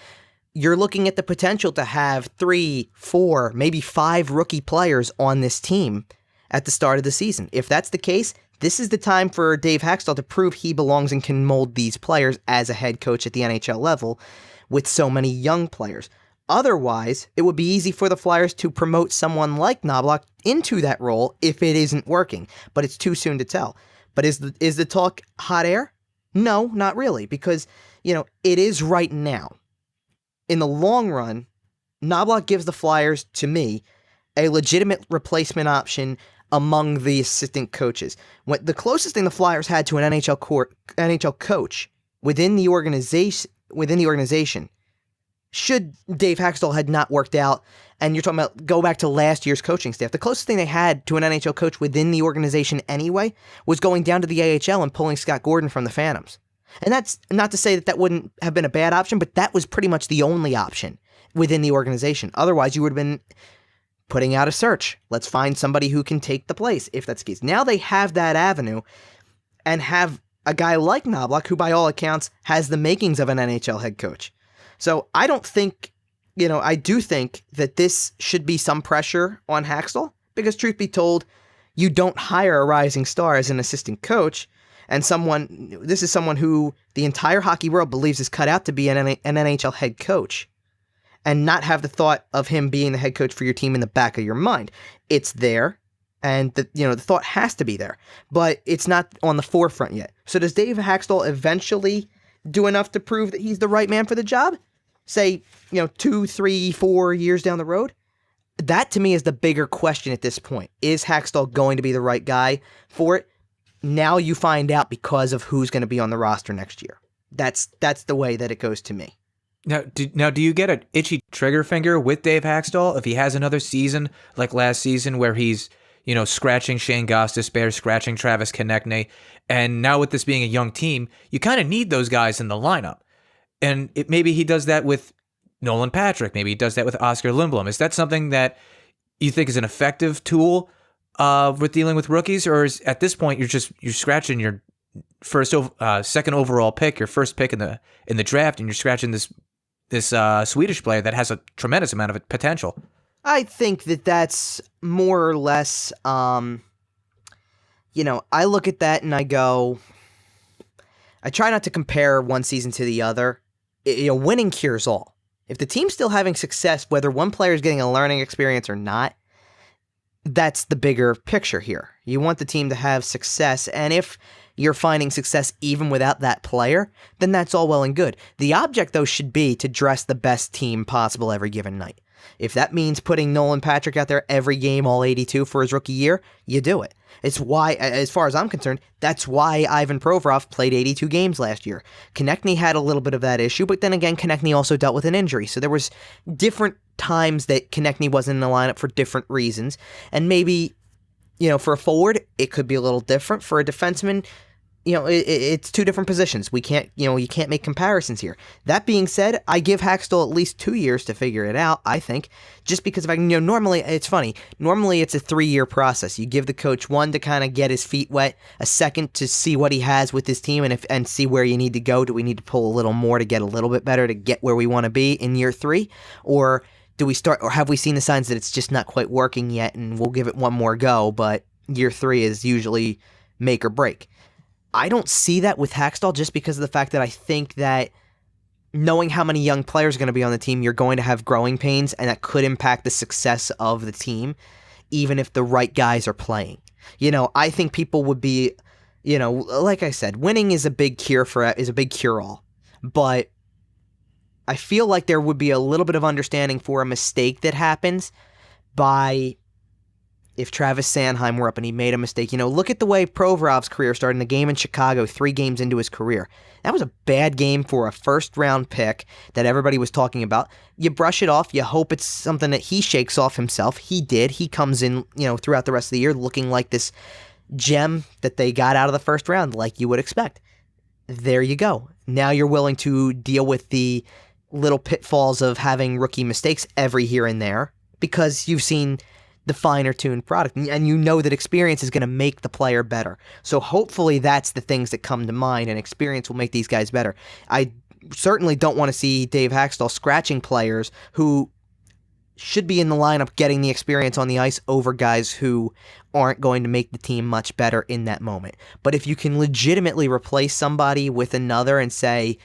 you're looking at the potential to have 3, 4, maybe 5 rookie players on this team at the start of the season. If that's the case, this is the time for Dave Hakstol to prove he belongs and can mold these players as a head coach at the NHL level with so many young players. Otherwise, it would be easy for the Flyers to promote someone like Knoblauch into that role if it isn't working, but it's too soon to tell. But is the talk hot air? No, not really, because, it is right now. In the long run, Knoblauch gives the Flyers, to me, a legitimate replacement option among the assistant coaches. The closest thing the Flyers had to an NHL coach within the organization, should Dave Hakstol had not worked out, and you're talking about go back to last year's coaching staff, the closest thing they had to an NHL coach within the organization anyway was going down to the AHL and pulling Scott Gordon from the Phantoms. And that's not to say that wouldn't have been a bad option, but that was pretty much the only option within the organization. Otherwise, you would have been putting out a search. Let's find somebody who can take the place, if that's the case. Now they have that avenue and have a guy like Knoblauch, who by all accounts has the makings of an NHL head coach. So I don't think, I do think that this should be some pressure on Hakstol, because truth be told, you don't hire a rising star as an assistant coach, and this is someone who the entire hockey world believes is cut out to be an NHL head coach, and not have the thought of him being the head coach for your team in the back of your mind. It's there, and the thought has to be there, but it's not on the forefront yet. So does Dave Hakstol eventually do enough to prove that he's the right man for the job? Say, 2, 3, 4 years down the road? That to me is the bigger question at this point. Is Hakstol going to be the right guy for it? Now you find out because of who's going to be on the roster next year. That's the way that it goes to me. Now, do you get an itchy trigger finger with Dave Hakstol if he has another season like last season where he's, scratching Shane Gostisbehere, scratching Travis Konechny, and now with this being a young team, you kind of need those guys in the lineup. And maybe he does that with Nolan Patrick. Maybe he does that with Oscar Lindblom. Is that something that you think is an effective tool with dealing with rookies, or at this point you're scratching your second overall pick, your first pick in the draft, and you're scratching this Swedish player that has a tremendous amount of potential? I think that's more or less, I look at that and I go, I try not to compare one season to the other. Winning cures all. If the team's still having success, whether one player is getting a learning experience or not, that's the bigger picture here. You want the team to have success, and if you're finding success even without that player, then that's all well and good. The object, though, should be to dress the best team possible every given night. If that means putting Nolan Patrick out there every game, all 82 for his rookie year, you do it. It's why, as far as I'm concerned, that's why Ivan Provorov played 82 games last year. Konechny had a little bit of that issue, but then again, Konechny also dealt with an injury. So there was different times that Konechny wasn't in the lineup for different reasons. And maybe, for a forward, it could be a little different. For a defenseman, it's two different positions. We can't, you can't make comparisons here. That being said, I give Hakstol at least 2 years to figure it out, I think, just because normally, it's funny. Normally it's a 3-year process. You give the coach 1 to kind of get his feet wet, a 2nd to see what he has with his team and see where you need to go. Do we need to pull a little more to get a little bit better to get where we want to be in year 3? Or have we seen the signs that it's just not quite working yet and we'll give it one more go, but year 3 is usually make or break? I don't see that with Hakstol just because of the fact that I think that knowing how many young players are going to be on the team, you're going to have growing pains, and that could impact the success of the team, even if the right guys are playing. I think people would be, like I said, winning is a big cure-all, but I feel like there would be a little bit of understanding for a mistake that happens by if Travis Sanheim were up and he made a mistake. Look at the way Provorov's career started in a game in Chicago 3 games into his career. That was a bad game for a first-round pick that everybody was talking about. You brush it off. You hope it's something that he shakes off himself. He did. He comes in, throughout the rest of the year looking like this gem that they got out of the first round, like you would expect. There you go. Now you're willing to deal with the little pitfalls of having rookie mistakes every here and there because you've seen the finer-tuned product, and you know that experience is going to make the player better. So hopefully that's the things that come to mind, and experience will make these guys better. I certainly don't want to see Dave Hakstol scratching players who should be in the lineup getting the experience on the ice over guys who aren't going to make the team much better in that moment. But if you can legitimately replace somebody with another and say,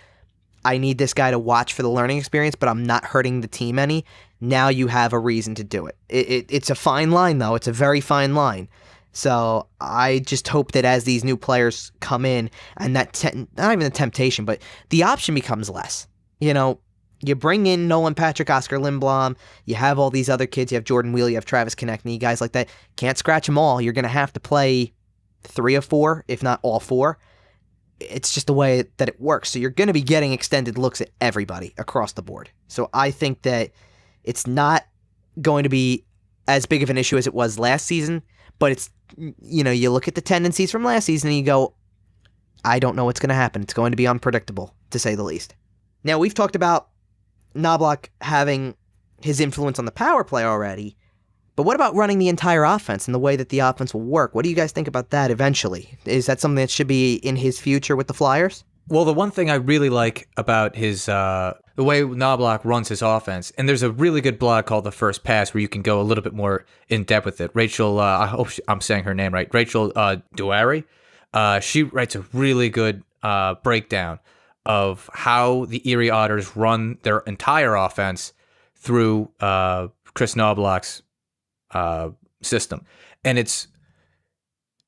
I need this guy to watch for the learning experience, but I'm not hurting the team any, now you have a reason to do it. It's a fine line, though. It's a very fine line. So I just hope that as these new players come in, and that not even the temptation, but the option becomes less. You bring in Nolan Patrick, Oscar Lindblom, you have all these other kids, you have Jordan Wheel, you have Travis Konechny, guys like that. Can't scratch them all. You're going to have to play 3 of 4, if not all 4. It's just the way that it works. So you're going to be getting extended looks at everybody across the board. So I think that it's not going to be as big of an issue as it was last season, but it's, you look at the tendencies from last season and you go, I don't know what's going to happen. It's going to be unpredictable, to say the least. Now, we've talked about Knoblauch having his influence on the power play already, but what about running the entire offense and the way that the offense will work? What do you guys think about that eventually? Is that something that should be in his future with the Flyers? Well, the one thing I really like about his the way Knoblauch runs his offense, and there's a really good blog called The First Pass where you can go a little bit more in depth with it. Rachel, I hope I'm saying her name right. Rachel Duary, she writes a really good breakdown of how the Erie Otters run their entire offense through Kris Knoblauch's system, and it's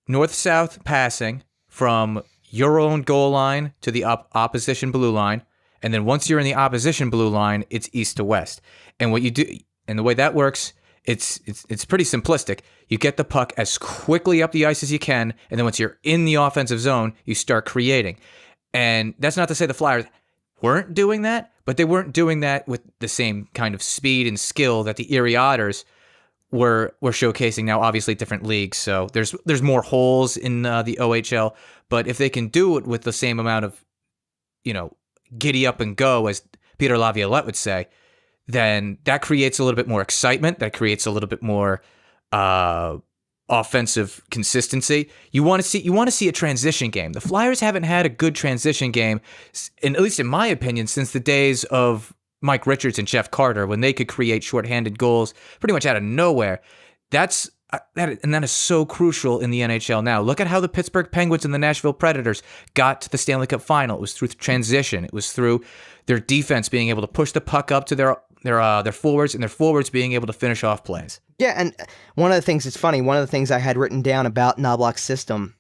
north-south passing from your own goal line to the opposition blue line, and then once you're in the opposition blue line, it's east to west. And what you do, and the way that works, it's pretty simplistic. You get the puck as quickly up the ice as you can, and then once you're in the offensive zone, you start creating. And that's not to say the Flyers weren't doing that, but they weren't doing that with the same kind of speed and skill that the Erie Otters were showcasing. Now, obviously, different leagues, so there's more holes in the OHL. But if they can do it with the same amount of, giddy up and go, as Peter Laviolette would say, then that creates a little bit more excitement. That creates a little bit more offensive consistency. You want to see a transition game. The Flyers haven't had a good transition game, at least in my opinion, since the days of Mike Richards and Jeff Carter, when they could create shorthanded goals pretty much out of nowhere. That is so crucial in the NHL now. Look at how the Pittsburgh Penguins and the Nashville Predators got to the Stanley Cup final. It was through transition. It was through their defense being able to push the puck up to their forwards, and their forwards being able to finish off plays. Yeah, and one of the things, it's funny, one of the things I had written down about Knoblauch's system,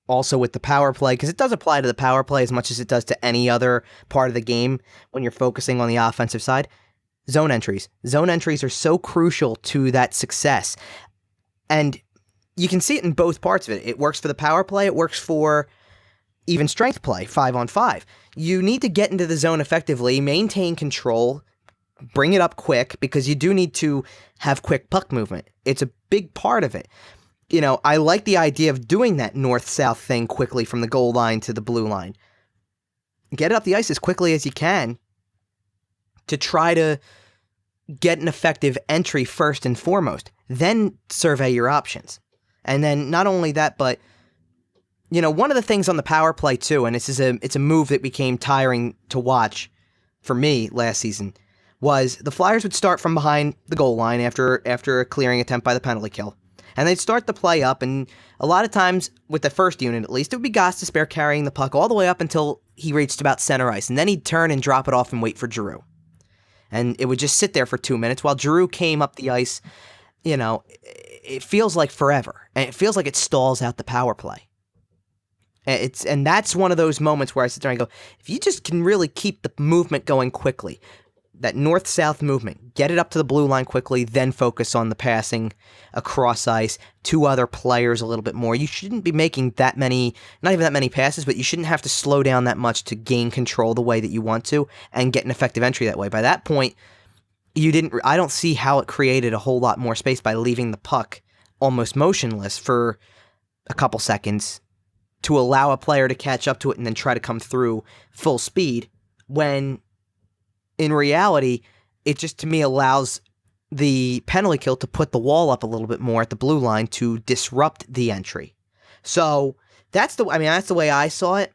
also with the power play, because it does apply to the power play as much as it does to any other part of the game when you're focusing on the offensive side, zone entries. Zone entries are so crucial to that success. And you can see it in both parts of it. It works for the power play. It works for even strength play, 5-on-5. You need to get into the zone effectively, maintain control, bring it up quick, because you do need to have quick puck movement. It's a big part of it. I like the idea of doing that north-south thing quickly from the goal line to the blue line. Get it up the ice as quickly as you can to try to get an effective entry first and foremost. Then survey your options. And then not only that, but one of the things on the power play too, and it's a move that became tiring to watch for me last season, was the Flyers would start from behind the goal line after a clearing attempt by the penalty kill. And they'd start the play up, and a lot of times, with the first unit at least, it would be Gostisbehere carrying the puck all the way up until he reached about center ice, and then he'd turn and drop it off and wait for Giroux. And it would just sit there for 2 minutes while Giroux came up the ice. It feels like forever, and it feels like it stalls out the power play. And that's one of those moments where I sit there and go, if you just can really keep the movement going quickly, that north-south movement. Get it up to the blue line quickly, then focus on the passing across ice to other players a little bit more. You shouldn't be making not even that many passes, but you shouldn't have to slow down that much to gain control the way that you want to and get an effective entry that way. By that point, I don't see how it created a whole lot more space by leaving the puck almost motionless for a couple seconds to allow a player to catch up to it and then try to come through full speed, when in reality, it just, to me, allows the penalty kill to put the wall up a little bit more at the blue line to disrupt the entry. So that's the way I saw it,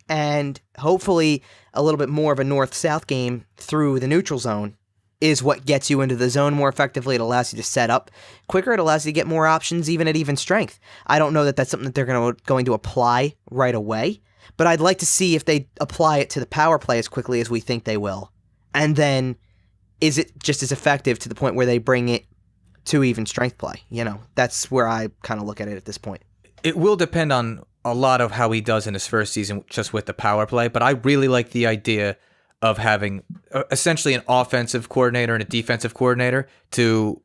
and hopefully a little bit more of a north-south game through the neutral zone is what gets you into the zone more effectively. It allows you to set up quicker. It allows you to get more options even at even strength. I don't know that that's something that they're going to apply right away, but I'd like to see if they apply it to the power play as quickly as we think they will. And then, is it just as effective to the point where they bring it to even strength play? That's where I kind of look at it at this point. It will depend on a lot of how he does in his first season just with the power play, but I really like the idea of having essentially an offensive coordinator and a defensive coordinator to,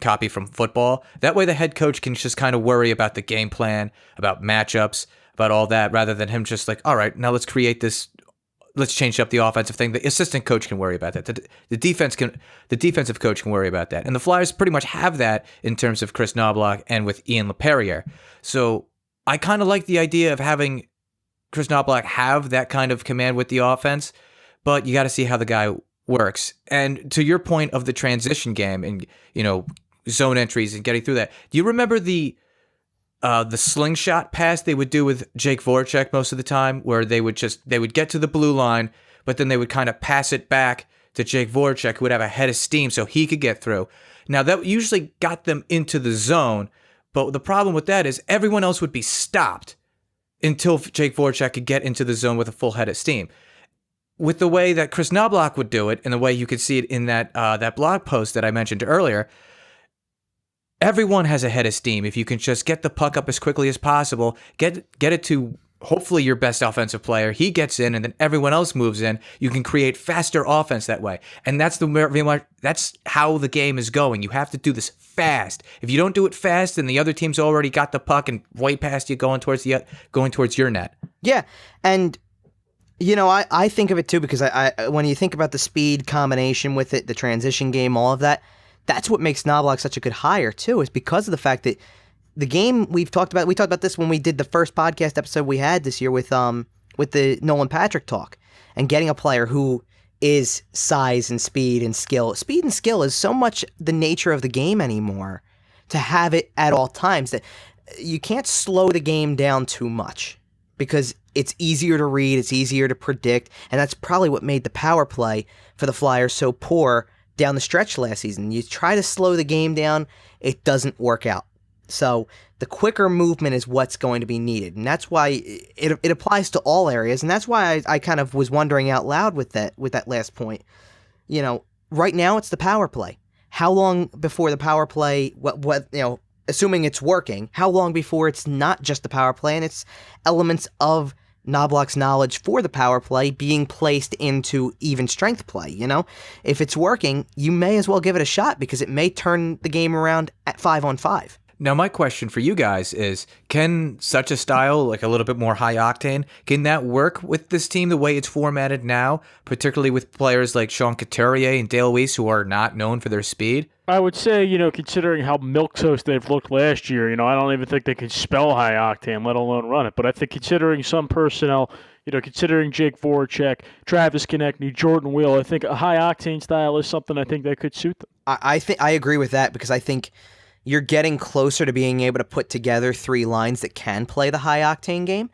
copy from football. That way the head coach can just kind of worry about the game plan, about matchups, about all that, rather than him just like, all right, now let's create this. Let's change up the offensive thing. The assistant coach can worry about that. The defensive coach can worry about that. And the Flyers pretty much have that in terms of Kris Knoblauch and with Ian LaPerriere. So I kind of like the idea of having Kris Knoblauch have that kind of command with the offense, but you got to see how the guy works. And to your point of the transition game and, zone entries and getting through that, do you remember the slingshot pass they would do with Jake Voracek most of the time, where they would get to the blue line, but then they would kind of pass it back to Jake Voracek, who would have a head of steam so he could get through. Now, that usually got them into the zone, but the problem with that is everyone else would be stopped until Jake Voracek could get into the zone with a full head of steam. With the way that Kris Knoblauch would do it, and the way you could see it in that blog post that I mentioned earlier, everyone has a head of steam. If you can just get the puck up as quickly as possible, get it to hopefully your best offensive player, he gets in, and then everyone else moves in, you can create faster offense that way. And that's how the game is going. You have to do this fast. If you don't do it fast, then the other team's already got the puck and way past you going towards your net. Yeah, and I think of it too, because I when you think about the speed combination with it, the transition game, all of that, that's what makes Knoblauch such a good hire too, is because of the fact that the game we talked about this when we did the first podcast episode we had this year with the Nolan Patrick talk, and getting a player who is size and speed and skill. Speed and skill is so much the nature of the game anymore, to have it at all times, that you can't slow the game down too much, because it's easier to read, it's easier to predict, and that's probably what made the power play for the Flyers so poor down the stretch last season. You try to slow the game down, it doesn't work out. So the quicker movement is what's going to be needed, and that's why it applies to all areas, and that's why I kind of was wondering out loud with that last point. Right now it's the power play. How long before the power play, assuming it's working, how long before it's not just the power play and it's elements of Knoblauch's knowledge for the power play being placed into even strength play? If it's working, you may as well give it a shot, because it may turn the game around at 5-on-5. Now, my question for you guys is, can such a style, like a little bit more high octane, can that work with this team the way it's formatted now, particularly with players like Sean Couturier and Dale Weiss, who are not known for their speed? I would say, considering how milquetoast they've looked last year, I don't even think they can spell high octane, let alone run it. But I think considering some personnel, considering Jake Voracek, Travis Konechny, Jordan Wheel, I think a high octane style is something I think that could suit them. I agree with that, because I think you're getting closer to being able to put together three lines that can play the high-octane game.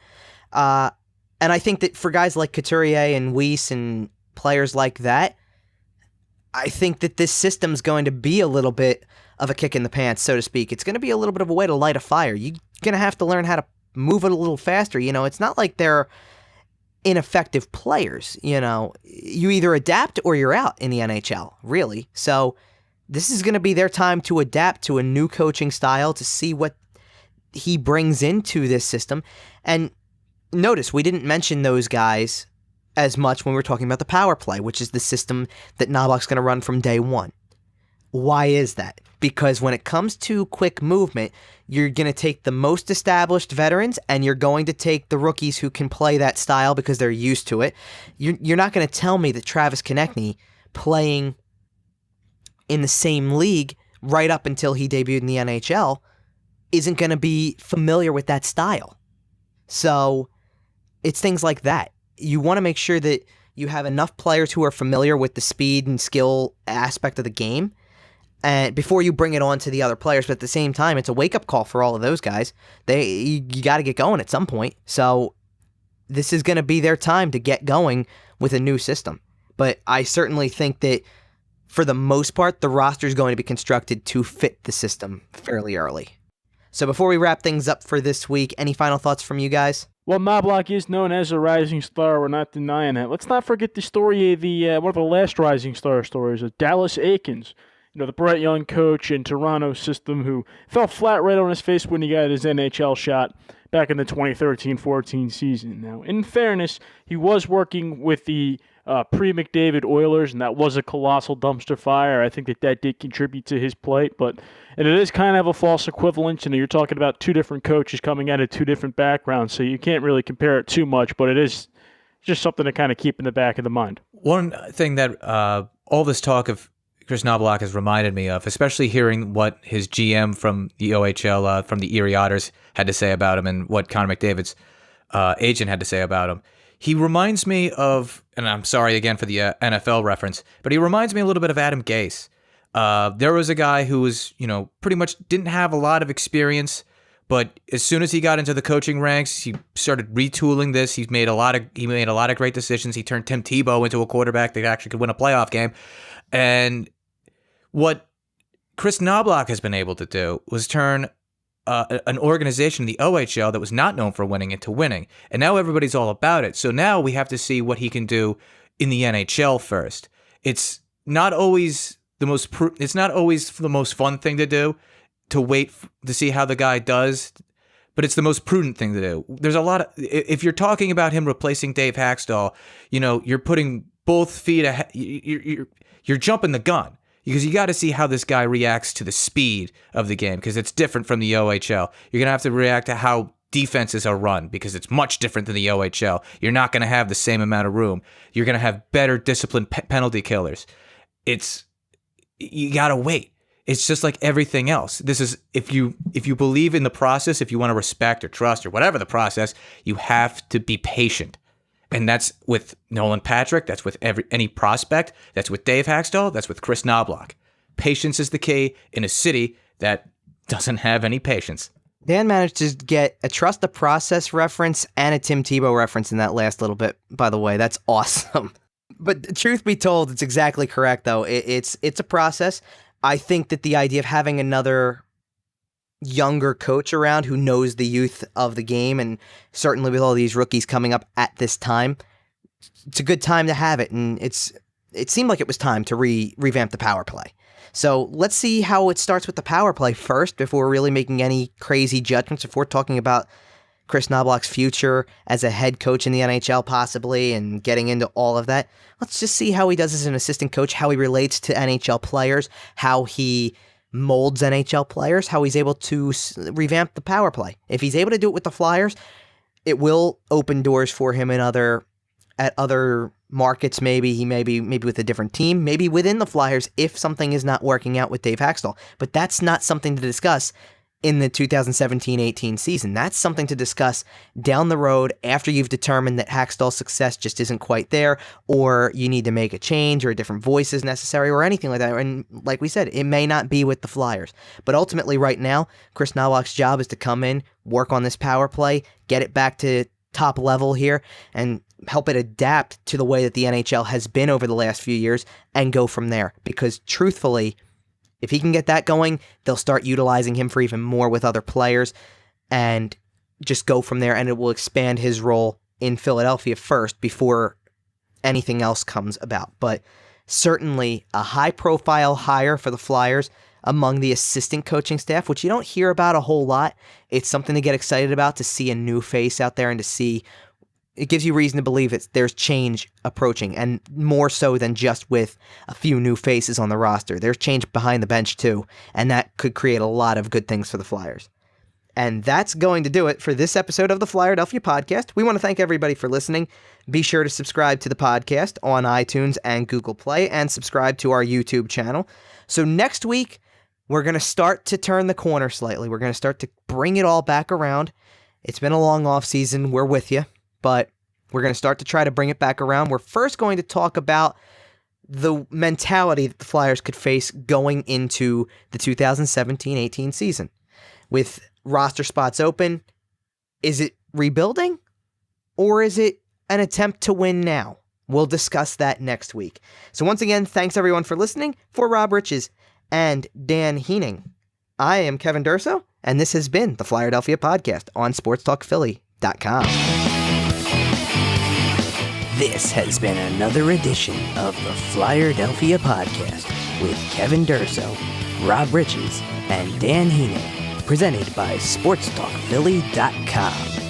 And I think that for guys like Couturier and Weiss and players like that, I think that this system's going to be a little bit of a kick in the pants, so to speak. It's going to be a little bit of a way to light a fire. You're going to have to learn how to move it a little faster. It's not like they're ineffective players. You either adapt or you're out in the NHL, really. So this is going to be their time to adapt to a new coaching style, to see what he brings into this system. And notice, we didn't mention those guys as much when we're talking about the power play, which is the system that Knoblauch's going to run from day one. Why is that? Because when it comes to quick movement, you're going to take the most established veterans and you're going to take the rookies who can play that style because they're used to it. You're not going to tell me that Travis Konechny, playing in the same league right up until he debuted in the NHL, isn't going to be familiar with that style. So it's things like that. You want to make sure that you have enough players who are familiar with the speed and skill aspect of the game, and before you bring it on to the other players. But at the same time, it's a wake-up call for all of those guys. You got to get going at some point. So this is going to be their time to get going with a new system. But I certainly think that for the most part, the roster is going to be constructed to fit the system fairly early. So before we wrap things up for this week, any final thoughts from you guys? Well, Knoblauch is known as a rising star. We're not denying that. Let's not forget the story of one of the last rising star stories of Dallas Eakins. The bright young coach in Toronto's system who fell flat right on his face when he got his NHL shot back in the 2013-14 season. Now, in fairness, he was working with the pre-McDavid Oilers, and that was a colossal dumpster fire. I think that did contribute to his plight, and it is kind of a false equivalence. You're talking about two different coaches coming out of two different backgrounds, so you can't really compare it too much, but it is just something to kind of keep in the back of the mind. One thing that all this talk of Kris Knoblauch has reminded me of, especially hearing what his GM from the OHL, from the Erie Otters, had to say about him and what Connor McDavid's agent had to say about him. He reminds me of, and I'm sorry again for the NFL reference, but he reminds me a little bit of Adam Gase. There was a guy who was, pretty much didn't have a lot of experience, but as soon as he got into the coaching ranks, he started retooling this. He made a lot of great decisions. He turned Tim Tebow into a quarterback that actually could win a playoff game. And what Kris Knoblauch has been able to do was turn an organization, the OHL, that was not known for winning into winning. And now everybody's all about it. So now we have to see what he can do in the NHL first. It's not always the most fun thing to do, to wait to see how the guy does, but it's the most prudent thing to do. There's a lot of, if you're talking about him replacing Dave Hakstol, you're putting both feet ahead, you're jumping the gun, because you got to see how this guy reacts to the speed of the game, because it's different from the OHL. You're going to have to react to how defenses are run, because it's much different than the OHL. You're not going to have the same amount of room. You're going to have better disciplined penalty killers. You got to wait. It's just like everything else. This is, if you believe in the process, if you want to respect or trust or whatever the process, you have to be patient. And that's with Nolan Patrick. That's with any prospect. That's with Dave Hakstol. That's with Kris Knoblauch. Patience is the key in a city that doesn't have any patience. Dan managed to get a trust the process reference and a Tim Tebow reference in that last little bit, by the way. That's awesome. But truth be told, it's exactly correct, though. It's a process. I think that the idea of having another younger coach around who knows the youth of the game, and certainly with all these rookies coming up at this time, it's a good time to have it. And it seemed like it was time to revamp the power play. So let's see how it starts with the power play first before really making any crazy judgments. If we're talking about Kris Knoblauch's future as a head coach in the NHL possibly and getting into all of that, let's just see how he does as an assistant coach, how he relates to NHL players, how he molds NHL players, how he's able to revamp the power play. If he's able to do it with the Flyers, it will open doors for him at other markets. Maybe with a different team, maybe within the Flyers if something is not working out with Dave Hakstol. But that's not something to discuss in the 2017-18 season. That's something to discuss down the road after you've determined that Hakstol's success just isn't quite there, or you need to make a change, or a different voice is necessary, or anything like that. And like we said, it may not be with the Flyers. But ultimately right now, Kris Knoblauch's job is to come in, work on this power play, get it back to top level here, and help it adapt to the way that the NHL has been over the last few years, and go from there. Because truthfully, if he can get that going, they'll start utilizing him for even more with other players and just go from there, and it will expand his role in Philadelphia first before anything else comes about. But certainly a high-profile hire for the Flyers among the assistant coaching staff, which you don't hear about a whole lot. It's something to get excited about, to see a new face out there and to see it gives you reason to believe there's change approaching, and more so than just with a few new faces on the roster. There's change behind the bench too, and that could create a lot of good things for the Flyers. And that's going to do it for this episode of the Flyerdelphia podcast. We want to thank everybody for listening. Be sure to subscribe to the podcast on iTunes and Google Play, and subscribe to our YouTube channel. So next week, we're going to start to turn the corner slightly. We're going to start to bring it all back around. It's been a long offseason. We're with you, but we're going to start to try to bring it back around. We're first going to talk about the mentality that the Flyers could face going into the 2017-18 season. With roster spots open, is it rebuilding or is it an attempt to win now? We'll discuss that next week. So once again, thanks everyone for listening. For Rob Riches and Dan Heaning, I am Kevin Durso, and this has been the Flyerdelphia podcast on sportstalkphilly.com. This has been another edition of the Flyerdelphia podcast with Kevin Durso, Rob Riches, and Dan Heaning, presented by sportstalkphilly.com.